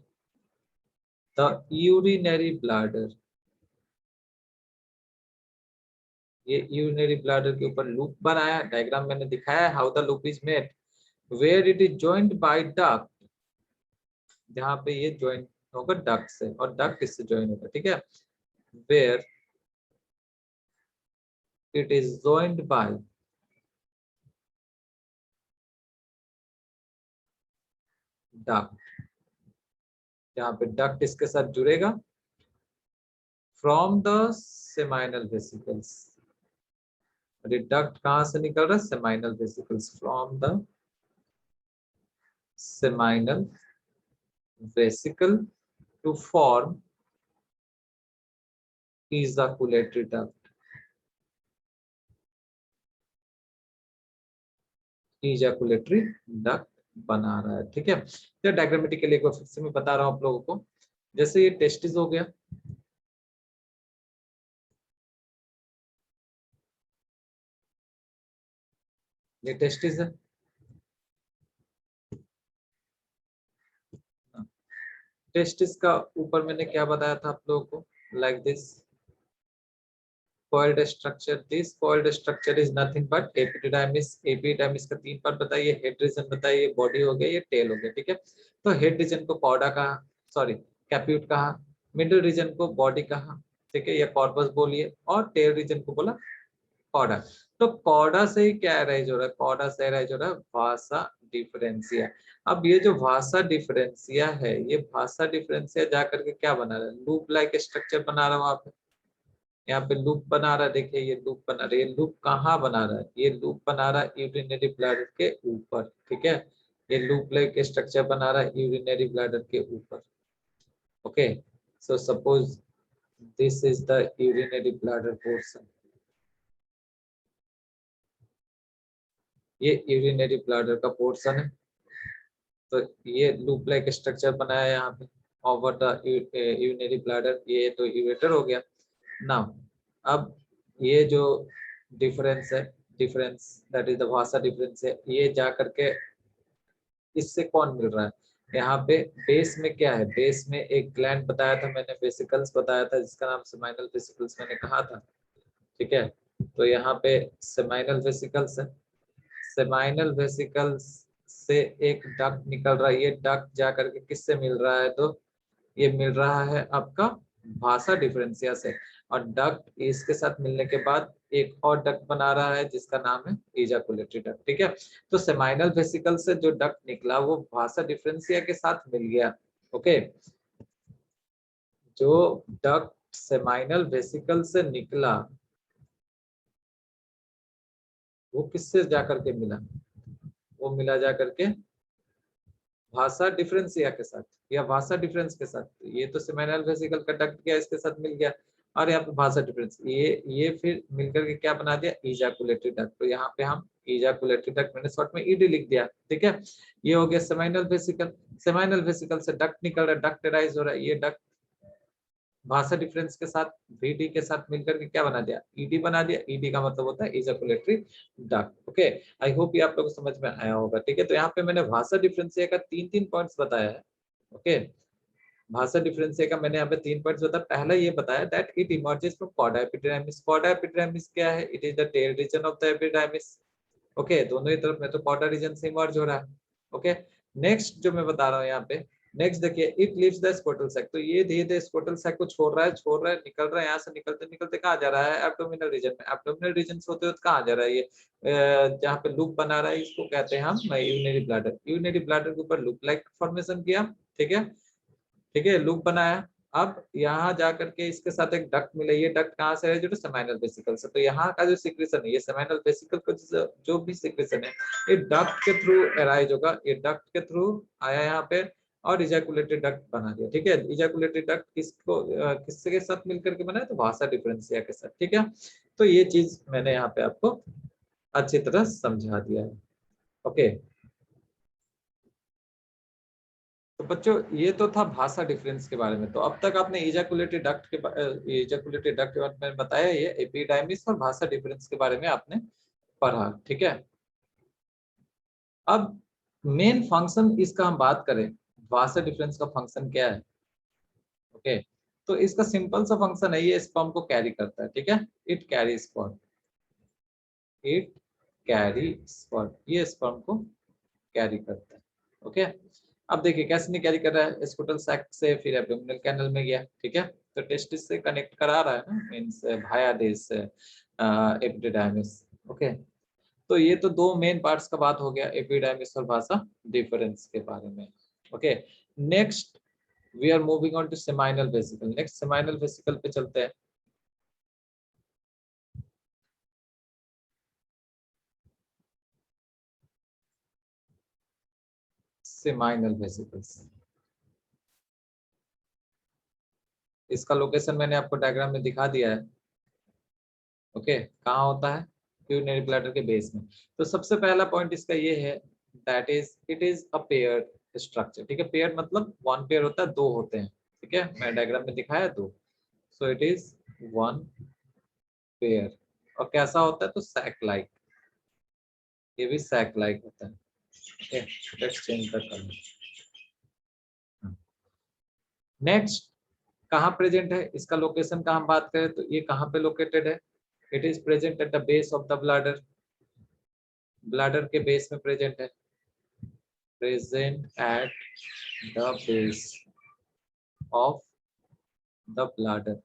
the urinary bladder. ये urinary bladder के ऊपर लूप बनाया, डायग्राम मैंने दिखाया how the loop is made, where it is joint by duct, जहाँ पे ये ज्वाइंट होगा डक्ट से, और डक्ट इससे ज्वाइन होगा, ठीक है, where it is joined by duct, यहाँ पे डक्ट इसके साथ जुड़ेगा फ्रॉम द सेमाइनल वेसिकल्स। और ये डक्ट कहाँ से निकल रहा है? Seminal vesicles, from the seminal vesicle to form ejaculatory duct, ejaculatory duct बना रहा है, ठीक है। तो डायग्रामेटिकली एक बार फिर से मैं बता रहा हूँ आप लोगों को, जैसे ये टेस्टिस हो गया, ये टेस्टिस है, टेस्टिस का ऊपर मैंने क्या बताया था आप लोगों को, like this coiled structure, this coiled structure is nothing but epididymis, epididymis का 3 पार्ट बताइए, हेड रीजन बताइए, बॉडी हो गया, ये टेल हो गया, ठीक है। तो हेड रीजन को कॉर्डा कहा, सॉरी कैप्यूट कहा, मिडिल रीजन को बॉडी कहा, ठीक है, या कॉर्पस बोलिए, और टेल रीजन को बोला कॉर्डा। तो कॉर्डा से ही क्या अराइज हो रहा है? कॉर्डा से अराइज हो रहा है वासा डिफरेंशिया। अब ये जो वासा डिफरेंशिया है, ये वासा डिफरेंशिया जाकर के क्या बना रहा है? लूप लाइक स्ट्रक्चर बना रहा है वहां पे, यहाँ पे लूप बना रहा है, देखिए ये लूप बना रहा है। ये लूप कहाँ बना रहा है? ये लूप बना रहा है यूरिनरी ब्लैडर के ऊपर, ठीक है, ये लूप लाइक स्ट्रक्चर बना रहा है यूरिनरी ब्लैडर के ऊपर। Okay, so suppose this is the urinary bladder portion, ये यूरिनरी ब्लैडर का पोर्शन है। तो ये लूप लाइक स्ट्रक्चर बनाया है यहाँ पे ओवर द यूरिनरी ब्लैडर, ये तो यूरेटर हो गया ना। अब ये जो डिफरेंस है, difference that is the vas difference है, ये जा करके इससे कौन मिल रहा है? यहाँ पे बेस में क्या है? बेस में एक ग्लैंड बताया था मैंने, वेसिकल्स बताया था, जिसका नाम सेमाइनल वेसिकल्स मैंने कहा था, ठीक है। तो यहाँ पे सेमाइनल वेसिकल्स है, सेमाइनल वेसिकल्स से एक डक्ट निकल रहा है, ये डक्ट जा करके किससे मिल रहा है? तो ये मिल रहा है आपका भाषा डिफरेंशिया से, और डक्ट इसके साथ मिलने के बाद एक और डक्ट बना रहा है जिसका नाम है इजाकुलेटरी डक्ट, ठीक है। तो सेमाइनल वेसिकल से जो डक्ट निकला वो भाषा डिफरेंशिया के साथ मिल गया, ओके। जो डक्ट सेमाइनल वेसिकल से निकला वो किससे जाकर के मिला? वो मिला जाकर के भाषा डिफरेंशिया के साथ, या भाषा डिफरेंस के साथ। ये तो सेमिनल वेसिकल का डक्ट गया, इसके साथ मिल गया, और यहाँ पे भाषा डिफरेंस, ये फिर मिलकर के क्या बना दिया? इजाकुलेटरी डक्ट। तो यहाँ पे हम इजाकुलेटरी डक्ट, मैंने शॉर्ट में ईडी लिख दिया, ठीक है। ये हो गया सेमिनल वेसिकल, सेमिनल वेसिकल से डक्ट निकल रहा है, डक्ट राइज हो रहा है, ये डक्ट भाषा डिफरेंस के साथ वीडी के साथ मिलकर के क्या बना दिया? ईडी बना दिया। ईडी का मतलब होता है इजाकुलेटरी डक्ट, ओके। आई होप ये आप लोगों को समझ में आया होगा, ठीक है। तो यहाँ पे मैंने भाषा डिफरेंशिया का 3 पॉइंट्स बताया है, ओके। भाषा डिफरेंशिया का मैंने यहाँ पे 3 पॉइंट्स बताया। पहला ये बताया that it emerges from cauda epidermis. Cauda epidermis क्या है? It is the tail region of the epidermis, okay. दोनों ही तरफ में तो कॉर्डा रीजन से इमर्ज हो रहा है, ओके। नेक्स्ट जो मैं बता रहा हूँ यहाँ पे, नेक्स्ट देखिए, इट लीव्स द स्कोटल सैक। तो ये धीरे धीरे स्कोटल सैक को छोड़ रहा है, निकल रहा है, यहाँ से निकलते निकलते कहाँ जा रहा है? एब्डोमिनल रीजन में। एब्डोमिनल रीजन से होते हुए कहाँ जा रहा है? ये जहाँ पे लूप बना रहा है, इसको कहते हैं हम यूरिनरी ब्लैडर। यूरिनरी ब्लैडर के ऊपर लूप लाइक फॉर्मेशन किया, ठीक है, ठीक है, लूप बनाया। अब यहाँ जाकर के इसके साथ एक डक्ट मिला, ये डक्ट कहाँ से है? जो सेमाइनल वेसिकल से। तो यहाँ का जो सिक्रेशन है, ये सेमाइनल वेसिकल का जो भी सिक्रेशन है, ये डक्ट के थ्रू अराइज होगा, ये डक्ट के थ्रू आया यहाँ पे, और इजैकुलेटरी डक्ट बना दिया, ठीक है। इजैकुलेटरी डक्ट किसको किससे के साथ मिलकर के बना है? तो भाषा डिफरेंशिया के साथ, ठीक है। तो ये चीज मैंने यहाँ पे आपको अच्छी तरह समझा दिया है, ओके। तो बच्चों ये तो था भाषा डिफरेंस के बारे में। तो अब तक आपने इजैकुलेटरी डक्ट के इजैकुलेटरी डक्ट के बारे में बताया, ये एपिडाइमिस और भाषा डिफरेंस के बारे में आपने पढ़ा, ठीक है। अब मेन फंक्शन इसका हम बात करें, भाषा डिफरेंस का फंक्शन क्या है, ओके। तो इसका सिंपल सा फंक्शन है, ये स्पर्म को कैरी करता है, ठीक है। It carry sperm, it carry sperm, ये स्पर्म को कैरी करता है, ओके। अब देखिए कैसे निकाली कर रहा है, स्कूटल सैक से फिर एब्डोमिनल कैनल में गया, ठीक है, तो टेस्टिस से कनेक्ट करा रहा है ना, means Bhaya this epididymis. Okay, तो ये तो दो मेन पार्ट्स का बात हो गया, एपिडाइमिस और भाषा डिफरेंस के बारे में। Okay, next we are moving on to seminal vesicle. Next seminal vesicle पे चलते हैं। सेमाइनल वेसिकल्स, इसका लोकेशन मैंने आपको डायग्राम में दिखा दिया है। ओके, कहाँ होता है, यूरिनरी ब्लैडर के बेस में। तो सबसे पहला पॉइंट इसका ये है, that is it is a paired structure. ठीक है, पेयर मतलब वन पेयर होता है, दो होते हैं। ठीक है, मैं डायग्राम में दिखाया दो, so it is one pair. और कैसा होता है, तो सैक लाइक, ये भी सैक लाइक होता है। Okay, let's change the colour. Next, कहाँ प्रेजेंट है, इसका लोकेशन का हम बात करें तो ये कहाँ पे लोकेटेड है, it is present at the base of the bladder. Bladder के बेस में प्रेजेंट है, present at the base of the bladder.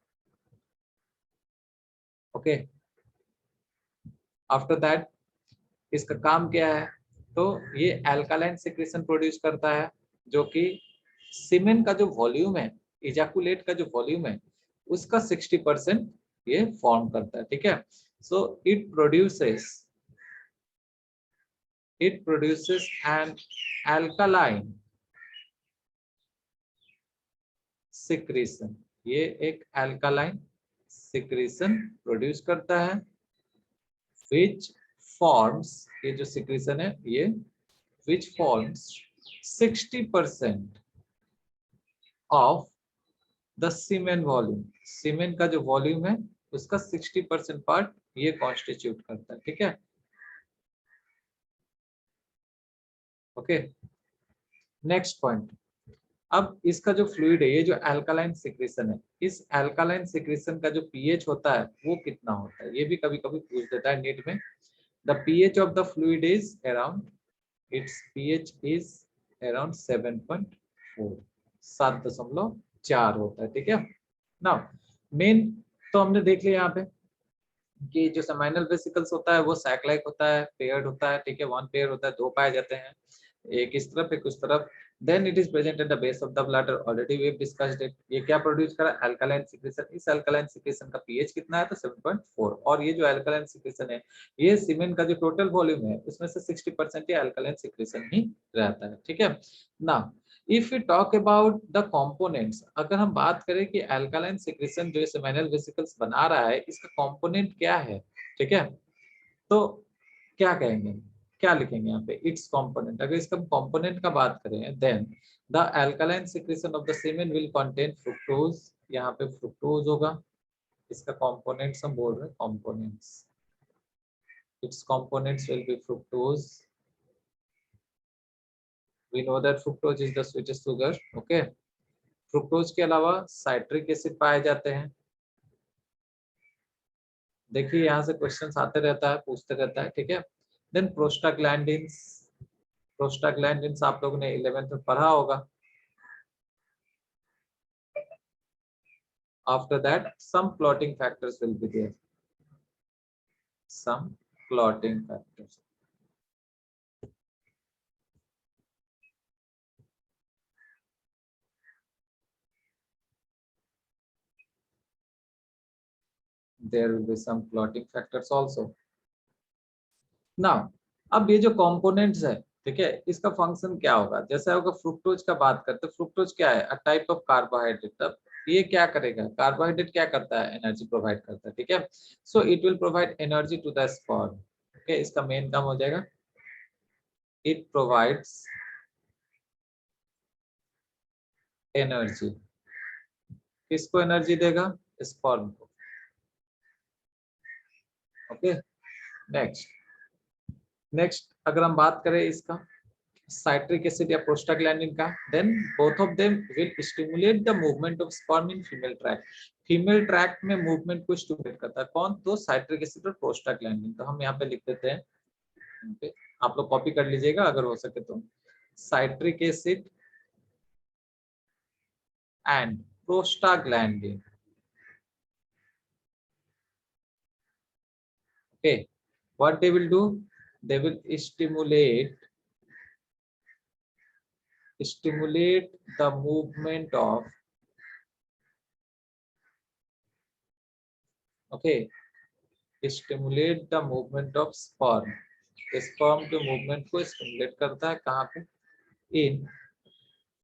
Okay, after that इसका काम क्या है, तो ये अल्कालाइन सिक्रेशन प्रोड्यूस करता है, जो कि सीमेन का जो वॉल्यूम है, इजैकुलेट का जो वॉल्यूम है, उसका 60% ये फॉर्म करता है। ठीक है, सो it produces an alkaline secretion। ये एक अल्कालाइन सिक्रेशन प्रोड्यूस करता है, which forms, ये जो सिक्रेशन है ये which forms 60% of the semen volume। सीमेन का जो वॉल्यूम है उसका 60% पार्ट ये कॉन्स्टिट्यूट करता है। ठीक है, ओके, नेक्स्ट पॉइंट। अब इसका जो फ्लूइड है, ये जो अल्कालाइन सिक्रेशन है, इस अल्कालाइन सिक्रेशन का जो पीएच होता है वो कितना होता है, ये भी कभी कभी पूछ देता है नीट में। The pH of the fluid is around, it's pH is around 7.4, 7.4 होता है। ठीक है, नाउ मेन तो हमने देख लिया यहाँ पे कि जो सेमाइनल वेसिकल्स होता है वो सैक लाइक होता है, पेयर्ड होता है। ठीक है, वन पेयर होता है, दो पाए जाते हैं, एक इस तरफ एक उस तरफ। Then it is present at the base of the bladder, already we have discussed it. ये क्या प्रोड्यूस करा, अल्कालाइन सिक्रेशन। इस अल्कालाइन सिक्रेशन का पीएच कितना है, तो 7.4। और ये जो अल्कालाइन सिक्रेशन है, ये सीमेन का जो टोटल वॉल्यूम है उसमें से 60% ये अल्कालाइन सिक्रेशन ही रहता है। ठीक है, ना if you talk about the components, अगर हम बात करें कि अल्कालाइन सिक्रेशन जो सेमिनल वेसिकल्स बना रहा है इसका कंपोनेंट क्या है, ठीक है, तो क्या कहेंगे, क्या लिखेंगे यहाँ पे, इट्स कंपोनेंट। अगर इसका कंपोनेंट का बात करें, then the alkaline secretion of the semen will contain fructose, यहाँ पे फ्रुक्टोज होगा। इसका कंपोनेंट्स हम बोल रहे हैं, components, it's components will be fructose. we know that fructose is the sweetest sugar। okay, fructose के अलावा साइट्रिक एसिड पाए जाते हैं। देखिए यहाँ से क्वेश्चंस आते रहता है, पूछते रहता है। ठीक है, देन प्रोस्टाग्लैंडिन्स, प्रोस्टाग्लैंडिन्स आप लोगों ने 11th में पढ़ा होगा। After that some clotting factors will be there, some clotting factors. there will be some clotting factors also। now अब ये जो कंपोनेंट्स है, ठीक है, इसका फंक्शन क्या होगा, जैसे होगा फ्रुक्टोज का बात करते हैं, फ्रुक्टोज क्या है, अ टाइप ऑफ कार्बोहाइड्रेट। अब ये क्या करेगा, कार्बोहाइड्रेट क्या करता है, एनर्जी प्रोवाइड करता है। ठीक है, so it will provide energy to the sperm. Okay, इसका मेन काम हो जाएगा, इट प्रोवाइड्स एनर्जी। किसको एनर्जी देगा, स्पर्म को। ओके, नेक्स्ट अगर हम बात करें इसका साइट्रिक एसिड या प्रोस्टाग्लैंडिन का, then both of them will stimulate the movement of sperm in female tract. Female tract में मूवमेंट को स्टिमुलेट करता है कौन, तो साइट्रिक एसिड और प्रोस्टाग्लैंडिन। तो हम यहाँ पे लिख देते हैं, आप लोग कॉपी कर लीजिएगा अगर हो सके तो, citric acid and prostaglandin. Okay, what they will do, they will stimulate the movement of, okay, stimulate the movement of sperm. Sperm के मूवमेंट को स्टिमुलेट करता है कहाँ पे, इन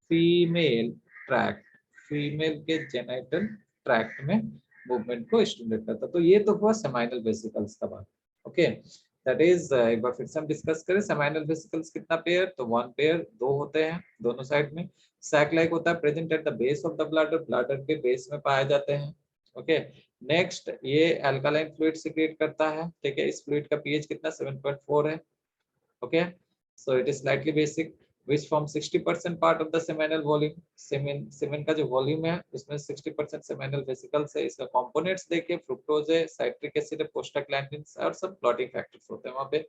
फीमेल ट्रैक्ट, फीमेल के जेनिटल ट्रैक्ट में मूवमेंट को स्टिमुलेट करता है। तो ये तो हुआ सेमाइनल वेसिकल्स का बात। ओके, दैट इज एक बार फिर से हम डिस्कस करें सेमाइनल वेसिकल्स कितना पेयर, तो वन पेयर, दो होते हैं दोनों साइड में। सैक लाइक होता है, present at the base of the bladder, bladder के बेस में पाए जाते हैं। ओके, नेक्स्ट ये अल्कालाइन फ्लूइड सीक्रेट करता है, ठीक है। इस फ्लूइड का पीएच कितना 7.4 है। Okay, so it is slightly basic which form 60% part of the seminal volume। Semen का जो वॉल्यूम है उसमें 60% सेमिनल वेसिकल्स है। इसका कंपोनेंट्स देखिए, फ्रुक्टोज है, साइट्रिक एसिड है, प्रोस्टाग्लैंडिन और सब क्लॉटिंग फैक्टर्स होते हैं वहां पे।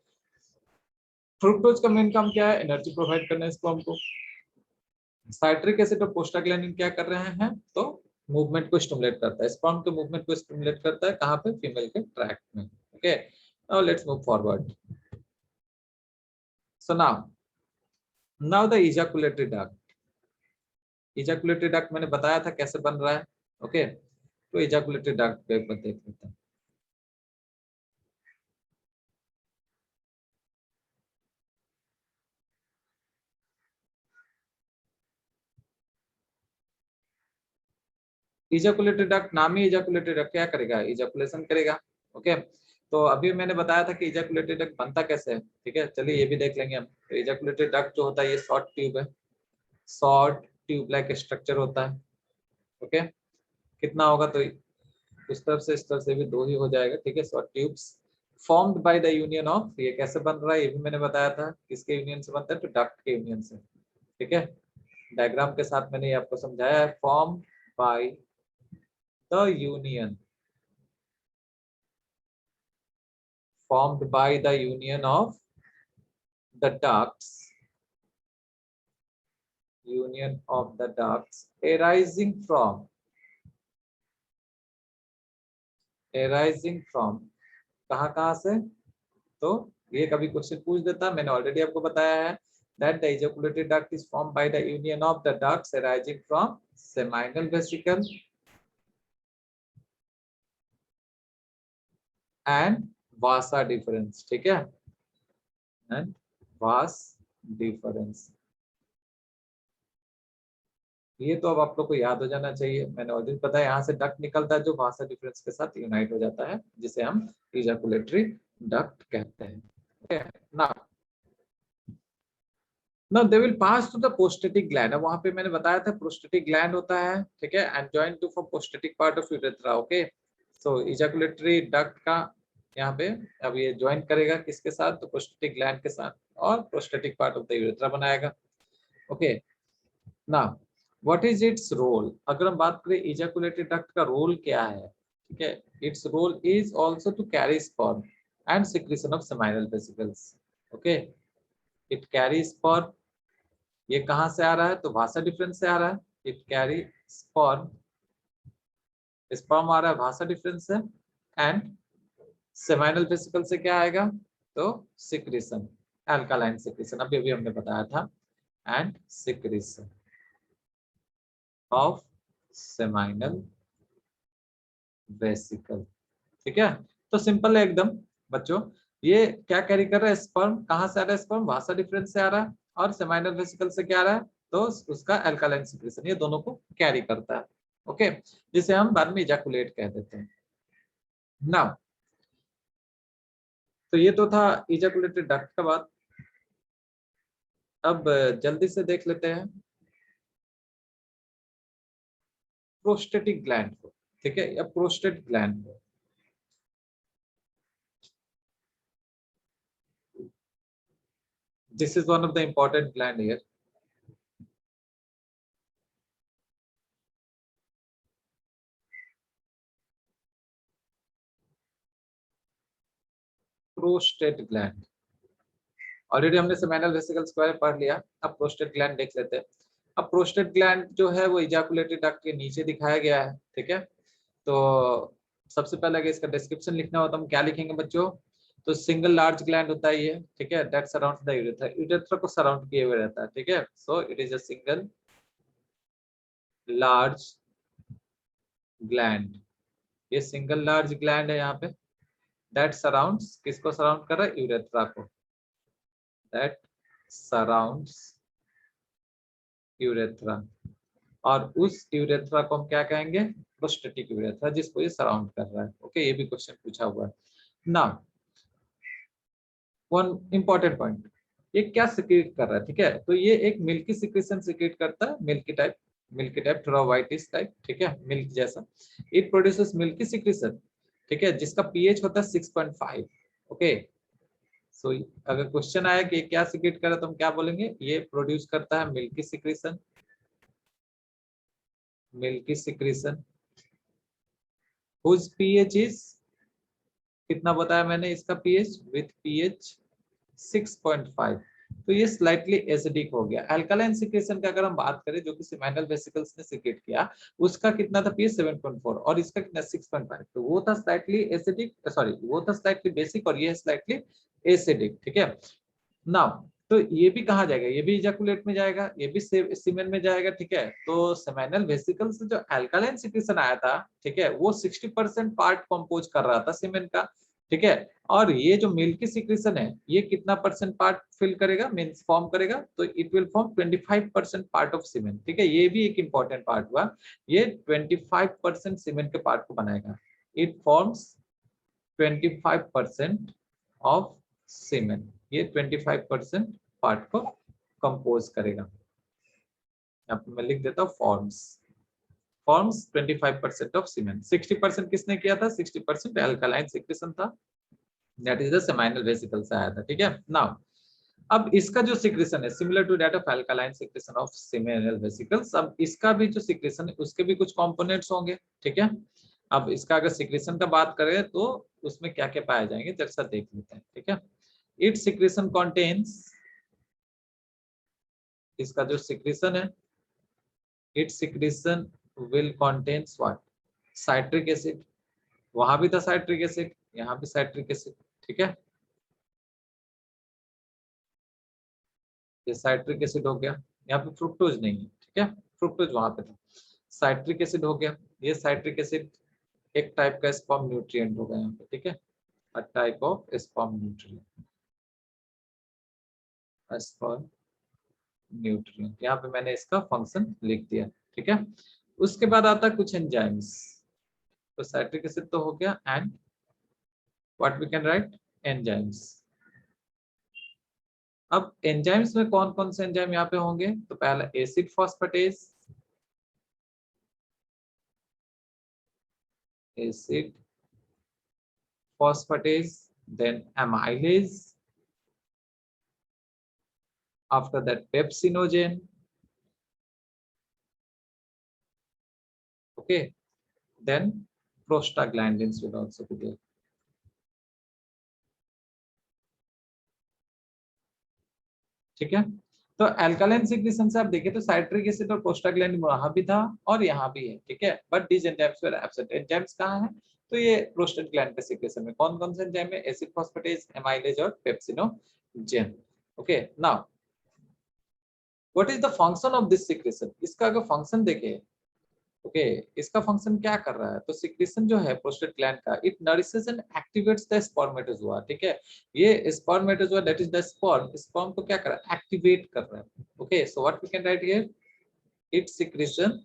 फ्रुक्टोज का मेन काम क्या है, एनर्जी प्रोवाइड करना है स्पर्म को। साइट्रिक एसिड और प्रोस्टाग्लैंडिन क्या कर रहे हैं, तो मूवमेंट को स्टिमुलेट करता है, स्पर्म के मूवमेंट को स्टिमुलेट करता है कहां पे, फीमेल के ट्रैक्ट में। Okay, now let's move forward. So now the ejaculatory duct. Ejaculatory duct मैंने बताया था कैसे बन रहा है। ओके, तो इजैकुलेटरी डक्ट पे एक बार देख लेते हैं। इजैकुलेटरी डक्ट, नाम ही इजैकुलेटरी डक्ट क्या करेगा, इजैकुलेशन करेगा। ओके, तो अभी मैंने बताया था कि इजैकुलेटरी डक्ट बनता कैसे है, ठीक है। चलिए ये भी देख लेंगे हम। तो इजैकुलेटरी डक्ट जो होता है ये शॉर्ट ट्यूब है, शॉर्ट ट्यूब लाइक स्ट्रक्चर होता है। ओके, कितना होगा, तो इस तरफ से भी दो ही हो जाएगा, ठीक है। Short tubes formed by the union of, ये कैसे बन रहा है ये भी मैंने बताया था, किसके यूनियन से बनता है, तो डक्ट के यूनियन से, ठीक है। डायग्राम के साथ मैंने ये आपको समझाया है, form by the union, formed by the union of the ducts, union of the ducts arising from कहाँ से, तो ये कभी क्वेश्चन पूछ देता, मैंने ऑलरेडी आपको बताया है that the ejaculated duct is formed by the union of the ducts arising from seminal vesicle and vasa deferens, ठीक है, and vas deferens। ये तो अब आप लोग को याद हो जाना चाहिए, मैंने ऑलरेडी बताया, यहाँ से डक्ट निकलता है जो वासा डिफरेंस के साथ यूनाइट हो जाता है, जिसे हम इजैकुलेटरी डक्ट कहते हैं। Okay, now they will pass to the prostatic gland. अब वहां पे मैंने बताया था प्रोस्टेटिक ग्लैंड होता है, ठीक है, and join to for prostatic part of urethra. Okay, so ejaculatory duct का यहाँ पे अब ये ज्वाइन करेगा किसके साथ, तो प्रोस्टेटिक ग्लैंड के साथ, और prostatic part of the urethra बनाएगा। Okay, now what is its role, अगर हम बात करें इजैकुलेटरी डक्ट का रोल क्या है, ठीक है, its role is also to carry sperm and secretion of seminal vesicles. Okay, it carry sperm, ये कहां से आ रहा है, तो भाषा डिफरेंस से आ रहा है, इट कैरी स्पर्म, स्पर्म आ रहा है भाषा डिफरेंस से, एंड सेमिनल वेसिकल से क्या आएगा, तो सिक्रीशन, अल्कालाइन सिक्रीशन, अभी अभी हमने बताया था, and secretion of seminal vesicle, ठीक है। तो सिंपल है एकदम बच्चों, ये क्या कैरी कर रहा है, स्पर्म कहां से आ रहा है, स्पर्म भाषा डिफरेंस से आ रहा है, और सेमिनल वेसिकल से क्या आ रहा है, तो उसका अल्कालाइन सिक्रीशन, ये दोनों को कैरी करता है। ओके, जिसे हम बाद में इजैकुलेट कह देते हैं। नाउ, तो ये तो था इजैकुलेटरी डक्ट का बात। अब जल्दी से देख लेते हैं प्रोस्टेटिक ग्लैंड को, ठीक है, या प्रोस्टेट ग्लैंड को। This is one of the important gland here. Prostate gland, already हमने सेमिनल वेसिकल्स के बारे में पढ़ लिया, अब प्रोस्टेट ग्लैंड देख लेते हैं। अब प्रोस्टेट ग्लैंड जो है वो इजैकुलेटरी डक्ट के नीचे दिखाया गया है, ठीक है। तो सबसे पहले अगर इसका डिस्क्रिप्शन लिखना हो तो हम क्या लिखेंगे बच्चों, तो सिंगल लार्ज ग्लैंड होता है ये, ठीक है, that surrounds the urethra, urethra को सराउंड किए हुए रहता है, ठीक है। So it is a single large gland, ये सिंगल लार्ज ग्लैंड है यहाँ पे, दैट सराउंड्स, किसको सराउंड कर रहा है, यूरेथ्रा को, दैट सराउंड्स यूरेथ्रा, और उस यूरेथ्रा को हम क्या कहेंगे, प्रोस्टेटिक यूरेथ्रा, जिसको ये सराउंड कर रहा है। ओके, ये भी क्वेश्चन पूछा हुआ है। नाउ वन इंपॉर्टेंट पॉइंट, ये क्या सिक्रेट कर रहा है, ठीक है, तो ये एक मिल्की सिक्रेशन सिक्रेट करता है, मिल्की टाइप थोड़ा व्हाइटिश टाइप, ठीक है, मिल्क जैसा। इट प्रोड्यूसेस मिल्की सिक्रेशन, ठीक है, जिसका पीएच होता है 6.5। ओके, सो अगर क्वेश्चन आया कि क्या सिक्रेट कर रहा है तो हम क्या बोलेंगे, ये प्रोड्यूस करता है milky secretion, milky secretion whose pH is, कितना बताया मैंने इसका पीएच, विथ पीएच 6.5, तो ये स्लाइटली एसिडिक हो गया। अल्कलाइन सिक्रेशन का अगर हम बात करें, जो कि सेमिनल वेसिकल्स ने सिक्रेट किया, उसका कितना था पीएच 7.4 और इसका कितना 6.5, तो वो था स्लाइटली एसिडिक, सॉरी वो था स्लाइटली बेसिक और ये स्लाइटली एसिडिक, ठीक है। नाउ तो ये भी कहाँ जाएगा, ये भी इजैकुलेट में जाएगा, ये भी सीमेन में जाएगा, ठीक है। तो सेमिनल वेसिकल से जो अल्कलाइन सिक्रेशन आया था, ठीक है, वो 60% पार्ट कंपोज कर रहा था सीमेन का, ठीक है। और ये जो मिल्की सिक्रेशन है, ये कितना परसेंट पार्ट फिल करेगा, मींस फॉर्म करेगा, तो it will form 25% part of semen, ठीक है। ये भी एक इंपॉर्टेंट पार्ट हुआ, ये 25% सीमेन के पार्ट को बनाएगा, इट फॉर्म्स 25% ऑफ सीमेन, ये 25% पार्ट को कंपोज करेगा। यहाँ पे मैं लिख देता हूँ फॉर्म्स 25% ऑफ सीमेन। 60% किसने किया था, 60% अल्कलाइन सिक्रेशन था, that is the seminal vesicle से आया था, ठीक है। नाउ अब इसका जो सिक्रेशन है similar to that of alkaline secretion of seminal vesicles, अब इसका भी जो सिक्रेशन है उसके भी कुछ कंपोनेंट्स होंगे, ठीक है। अब इसका अगर सिक्रेशन का बात करें तो उसमें क्या क्या पाए जाएंगे, जरा देख लेते हैं, ठीक है। इट सिक्रेशन कॉन्टेन्स, इसका जो सिक्रेशन है, it secretion will contains what, citric acid, वहां भी था साइट्रिक एसिड, यहाँ भी साइट्रिक एसिड, ठीक है, ये साइट्रिक एसिड हो गया, यहाँ पे फ्रुक्टोज नहीं है, ठीक है, फ्रुक्टोज वहां पे था, साइट्रिक एसिड हो गया, ये साइट्रिक एसिड एक टाइप का स्पर्म न्यूट्रिएंट होगा यहाँ पे, ठीक है, a type of sperm nutrient, sperm nutrient, यहाँ पे मैंने इसका फंक्शन लिख दिया, ठीक है। उसके बाद आता है कुछ एंजाइम्स, तो साइट्रिक एसिड तो हो गया, and what we can write, enzymes. अब एंजाइम्स में कौन कौन से एंजाइम यहाँ पे होंगे, तो पहला acid phosphatase, acid phosphatase, then amylase, after that pepsinogen, okay, then prostaglandins will also be there, ठीक है। तो अल्कलाइन सिक्रेशन से आप देखें तो साइट्रिक एसिड और प्रोस्टाग्लैंडिन वहां भी था और यहाँ भी है, ठीक है, but this enzymes were absent. Enzymes कहाँ है, तो ये प्रोस्टाग्लैंड के सिक्रेशन में कौन कौन से एंजाइम है, एसिड फॉस्फेटेज, एमाइलेज और pepsinogen. Okay, now what is the function of this secretion, इसका अगर फंक्शन देखें, ओके, इसका फंक्शन क्या कर रहा है, तो सिक्रेशन जो है प्रोस्टेट ग्लैंड का, it nourishes and activates the spermatozoa, ठीक है, ये spermatozoa that is the sperm, sperm को क्या कर रहा है, एक्टिवेट कर रहा है। Okay, so what we can write here, it secretion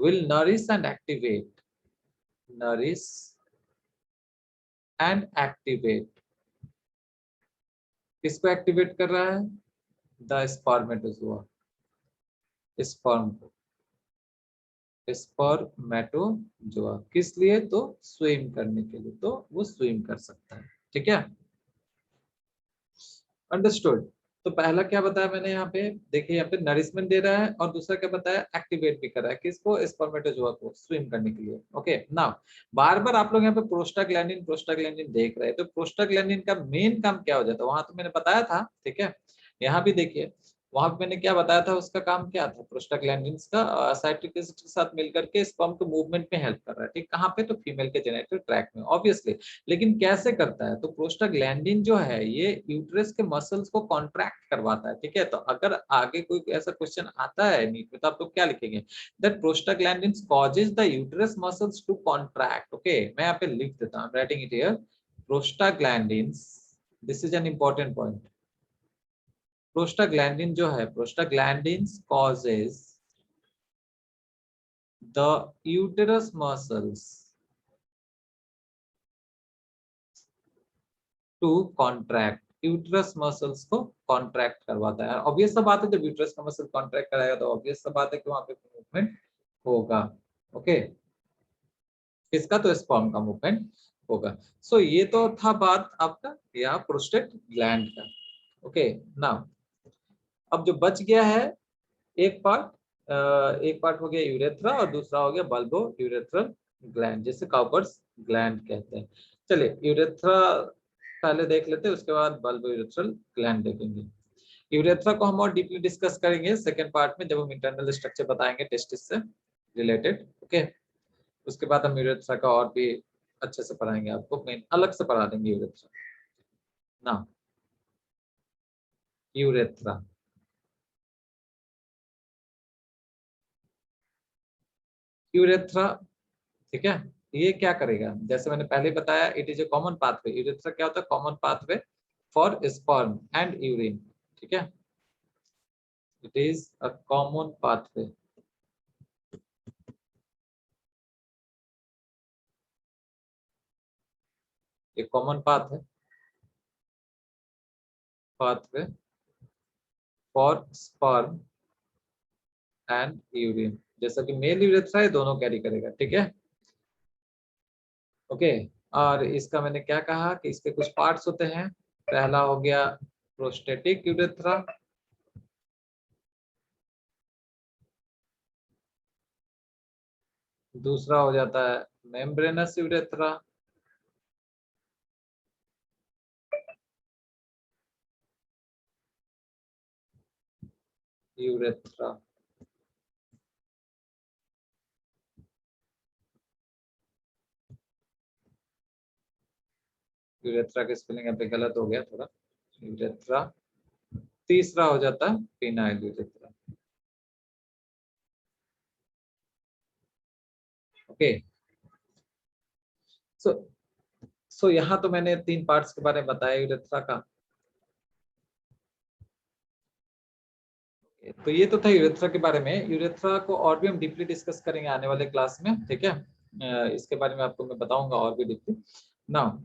will nourish and activate, nourish and activate, किसको एक्टिवेट कर रहा है, द स्पर्मेटोजोआ, स्पर्म को, स्पर्मेटोजोआ, किस लिए, तो स्विम करने के लिए, तो वो स्विम कर सकता है, ठीक है, अंडरस्टूड। तो पहला क्या बताया मैंने यहाँ पे, देखिए यहाँ पे नरिशमेंट दे रहा है और दूसरा क्या बताया, एक्टिवेट भी कर रहा है, किसको, स्पर्मेटोजोआ को स्विम करने के लिए। ओके, नाउ बार बार आप लोग यहाँ पे प्रोस्टाग्लैंडिन देख रहे हैं, तो प्रोस्टाग्लैंडिन का मेन काम क्या हो जाता है, वहां तो मैंने बताया था, ठीक है। यहाँ भी देखिए वहां पे मैंने क्या बताया था, उसका काम क्या था, प्रोस्टाग्लैंडिन्स का साइट्रिक एसिड के साथ मिलकर के स्पर्म के मूवमेंट में हेल्प कर रहा है, ठीक, कहाँ पे, तो फीमेल के जेनिटल ट्रैक्ट में ऑब्वियसली। लेकिन कैसे करता है, तो प्रोस्टाग्लैंडिन जो है ये यूट्रस के मसल्स को कॉन्ट्रैक्ट करवाता है, ठीक है। तो अगर आगे कोई ऐसा क्वेश्चन आता है नीट में, तो आप लोग क्या लिखेंगे, that prostaglandins causes the uterus muscles to contract. Okay, मैं यहाँ पे लिख देता हूँ, writing it here, prostaglandins, this is an important point, prostaglandin जो है, prostaglandins causes the uterus muscles to contract, uterus muscles को कॉन्ट्रैक्ट करवाता है। ऑब्वियस सा बात है, जब यूट्रस का मसल कॉन्ट्रैक्ट कराएगा तो ऑब्वियस सा बात है कि वहां पे मूवमेंट होगा। ओके, किसका, तो स्पर्म का मूवमेंट होगा। सो ये तो था बात आपका या प्रोस्टेट ग्लैंड का। ओके, नाउ अब जो बच गया है एक पार्ट, एक पार्ट हो गया यूरेथ्रा और दूसरा हो गया बल्बो यूरेथ्रल ग्लैंड, जिसे काउपर्स ग्लैंड कहते हैं। चलिए यूरेथ्रा पहले देख लेते हैं, उसके बाद बल्बो यूरेथ्रल ग्लैंड देखेंगे। यूरेथ्रा को हम और डीपली डिस्कस करेंगे सेकंड पार्ट में, जब हम इंटरनल स्ट्रक्चर बताएंगे टेस्टिस से रिलेटेड। ओके, उसके बाद हम यूरेथ्रा का और भी अच्छे से पढ़ाएंगे, आपको मेन अलग से पढ़ा देंगे यूरेथ्रा ना। यूरेथ्रा, यूरेथ्रा, ठीक है, ये क्या करेगा, जैसे मैंने पहले बताया, it is a common pathway. Urethra क्या होता है, common pathway for sperm and urine, ठीक है, it is a common pathway, ये कॉमन पाथ है, pathway for sperm and urine, जैसा कि मेल यूरेथ्रा है, दोनों कैरी करेगा, ठीक है। ओके, और इसका मैंने क्या कहा कि इसके कुछ पार्ट्स होते हैं, पहला हो गया प्रोस्टेटिक यूरेथ्रा, दूसरा हो जाता है मेम्ब्रेनस यूरेथ्रा, यूरेथ्रा, यूरेथ्रा की स्पेलिंग यहाँ पे गलत हो गया थोड़ा, यूरेथ्रा, तीसरा हो जाता है फिनाइल यूरेथ्रा। ओके, सो सो यहाँ तो मैंने तीन पार्ट्स के बारे में बताया यूरेथ्रा का। तो ये तो था यूरेथ्रा के बारे में, यूरेथ्रा को और भी हम डीपली डिस्कस करेंगे आने वाले क्लास में, ठीक है। इसके बारे में आपको मैं बताऊंगा और भी deeply. Now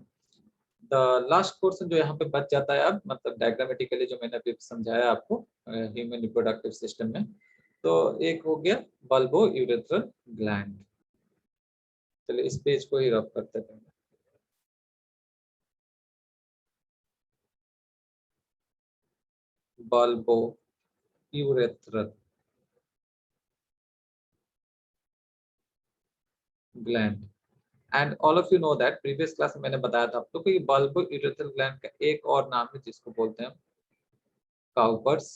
the last portion जो यहाँ पे बच जाता है अब, मतलब डायग्रामेटिकली जो मैंने अभी समझाया आपको ह्यूमन रिप्रोडक्टिव सिस्टम में, तो एक हो गया बल्बो यूरेथ्रल ग्लैंड। चलिए इस पेज को ही रफ करते हैं, bulbo urethral gland, and all of you know that, previous class में मैंने बताया था आपको कि बल्बो यूरेथ्रल ग्लैंड का एक और नाम है जिसको बोलते हैं काउपर्स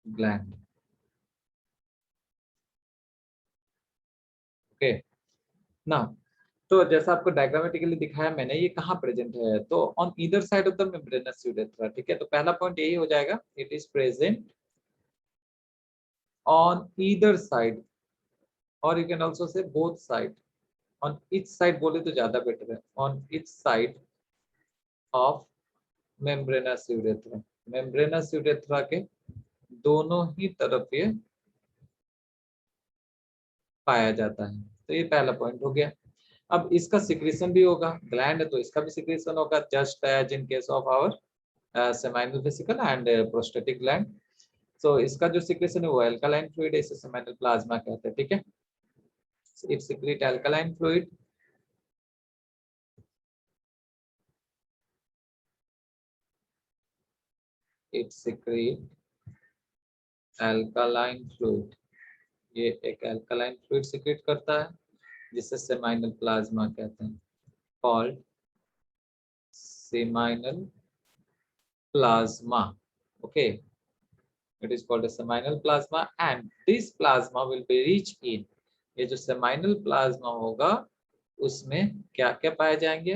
ग्लैंड। ओके, ना, तो जैसा आपको डायग्रामेटिकली दिखाया मैंने, ये कहाँ प्रेजेंट है, तो on either side of the membranes urethra, ठीक है। तो पहला पॉइंट यही हो जाएगा, it is present on either side, और you can also say both side, on each side बोले तो ज्यादा बेटर है, on each side of membranes urethra, membranes urethra के दोनों ही तरफ ये पाया जाता है। तो ये पहला पॉइंट हो गया। अब इसका सिक्रीशन भी होगा, ग्लैंड है तो इसका भी सिक्रीशन होगा, just as in case of our seminal vesicle and prostatic gland. So इसका जो सिक्रीशन है वो अल्कालाइन फ्लूइड है, इसे सेमाइनल प्लाज्मा कहते हैं, ठीक है। It secrete alkaline fluid, it secrete alkaline fluid, ये एक अल्कालाइन फ्लूइड सिक्रीट करता है जिसे सेमाइनल प्लाज्मा कहते हैं, called seminal plasma. Okay, it is called a seminal plasma, and this plasma will be rich in, ये जो seminal plasma होगा उसमें क्या क्या पाए जाएंगे?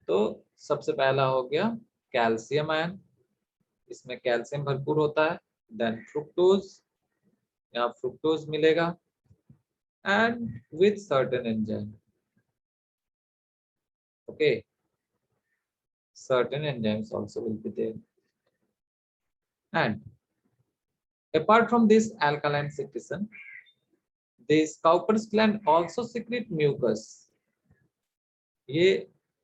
तो सबसे पहला हो गया कैल्शियम आयन, इसमें कैल्शियम भरपूर होता है। देन फ्रुक्टोज, यहाँ फ्रुक्टोज मिलेगा, and with certain enzyme. Okay, certain enzymes also will be there. And apart from this alkaline secretion, this Cowper's gland also secrete mucus. ये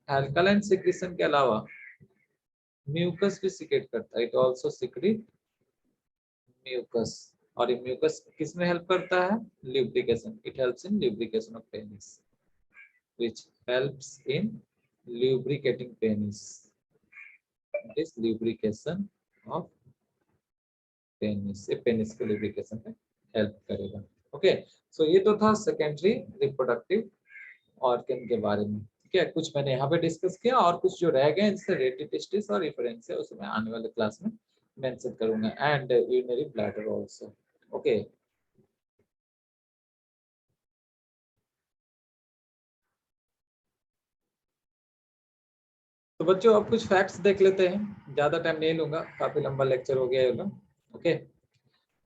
alkaline secretion के अलावा mucus भी secrete करता है। It also secrete mucus. और ये mucus किस में help करता है? Lubrication. It helps in lubrication of penis, which helps in lubricating penis. This lubrication of penis, ये पेनिस के लुब्रिकेशन में हेल्प करेगा। ओके, सो ये तो था सेकेंडरी रिप्रोडक्टिव ऑर्गन के बारे में। ठीक है, कुछ मैंने यहाँ पे डिस्कस किया और कुछ जो रह गए जैसे रेडी टेस्टिस और रिफरेंस है उसे मैं आने वाले क्लास में मेंशन करूंगा, and urinary bladder also. Okay, तो बच्चों अब कुछ फैक्ट्स देख लेते हैं, ज्यादा टाइम नहीं लूंगा, काफी लंबा लेक्चर हो गया ये लोग। ओके,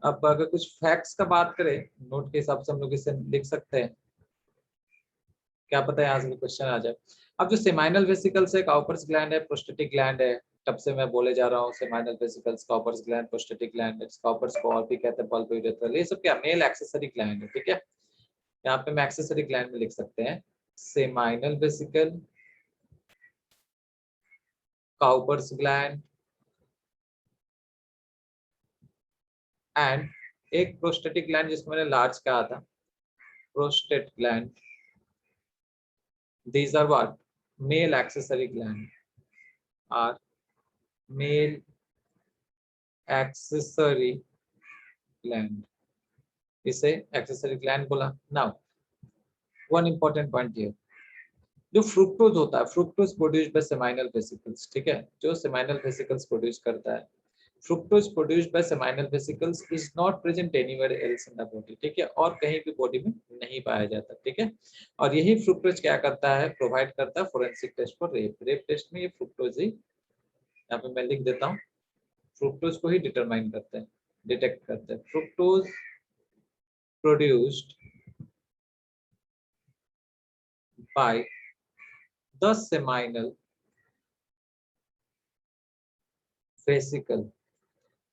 अब अगर कुछ फैक्ट्स का बात करें नोट के हिसाब से हम लोग इसे लिख सकते हैं, क्या पता है यहाँ से क्वेश्चन आ जाए। अब जो सेमाइनल वेसिकल्स है, काउपर्स ग्लैंड है, प्रोस्टेटिक ग्लैंड है, तब से मैं बोले जा रहा हूँ seminal vesicles, Cowper's gland, prostatic gland, Cowper's को और भी कहते हैं बल्ब यूरेथ्रल, ये सब क्या मेल एक्सेसरी ग्लैंड है। ठीक है, यहाँ पे मैं एक्सेसरी ग्लैंड में लिख सकते हैं seminal vesicle, Cowper's gland and एक प्रोस्टेटिक ग्लैंड जिसको मैंने लार्ज कहा था, prostate gland. These are what? Male accessory gland are male accessory gland. इसे accessory gland बोला। Now, one important point here. जो फ्रुक्टोज होता है, fructose produced by seminal vesicles. ठीक है, जो सेमाइनल वेसिकल्स प्रोड्यूस करता है, fructose produced by seminal vesicles is not present anywhere else in the body. ठीक है, और कहीं भी बॉडी में नहीं पाया जाता। ठीक है, और यही फ्रुक्टोज क्या करता है, प्रोवाइड करता है forensic test for rape. Rape test में ये फ्रुक्टोज ही, यहाँ पे मैं लिख देता हूँ, फ्रुक्टोज को ही डिटरमाइन करते हैं, डिटेक्ट करते हैं। Fructose produced by the seminal vesicle,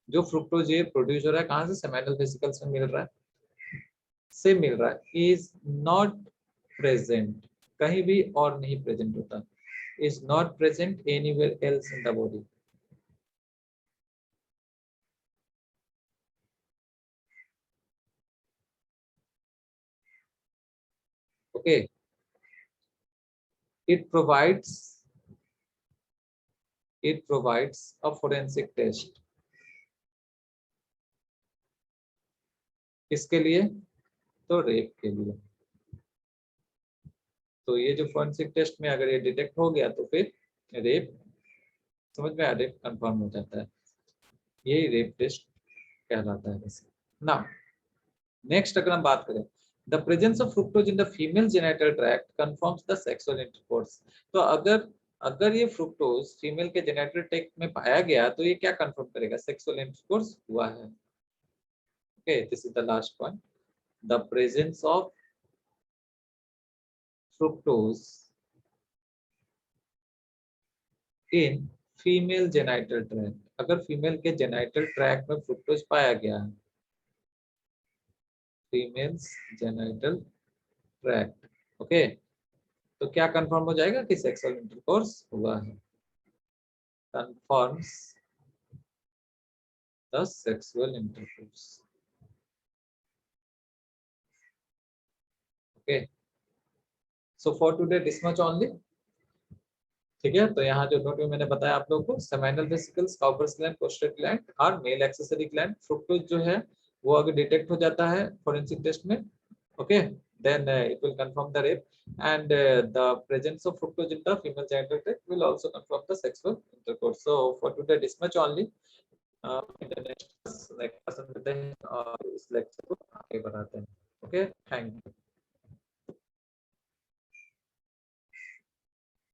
जो फ्रुक्टोज ये प्रोड्यूस हो रहा है कहाँ से, सेमाइनल वेसिकल्स में मिल रहा है, से मिल रहा है, इज नॉट प्रेजेंट, कहीं भी और नहीं प्रेजेंट होता, is not present anywhere else in the body. Okay, it provides a forensic test, किसके लिए, तो रेप के लिए। तो ये जो फोरेंसिक टेस्ट में अगर ये डिटेक्ट हो गया तो फिर रेप, समझ में आया, रेप कंफर्म हो जाता है, यही रेप टेस्ट कहलाता है वैसे। नाउ नेक्स्ट अगर हम बात करें, the presence of fructose in the female genital tract confirms the sexual intercourse. तो अगर ये फ्रुक्टोज फीमेल के जेनिटल ट्रैक्ट में पाया गया तो ये क्या कंफर्म करेगा, सेक्सुअल इंटरकोर्स हुआ है। Okay, this is the last point, the presence of fructose in female genital tract, अगर फीमेल के जेनिटल ट्रैक्ट में फ्रुक्टोज पाया गया है, फीमेल्स जेनिटल ट्रैक्ट, ओके, तो क्या कंफर्म हो जाएगा कि सेक्सुअल इंटरकोर्स हुआ है, confirms the sexual intercourse. Okay, so for today this much only. ठीक है, तो यहाँ जो नोट में मैंने बताया आप लोगों को, seminal vesicles, Cowper's gland, prostate gland और मेल एक्सेसरी ग्लैंड, फ्रुक्टोज जो है वो अगर डिटेक्ट हो जाता है फोरेंसिक टेस्ट में, okay, then it will confirm the rape, and the presence of fructose in the female genital tract will also confirm the sexual intercourse. So for today, this much only. In the next class, like class में इस lecture को आगे बढ़ाते हैं. Okay, thank you.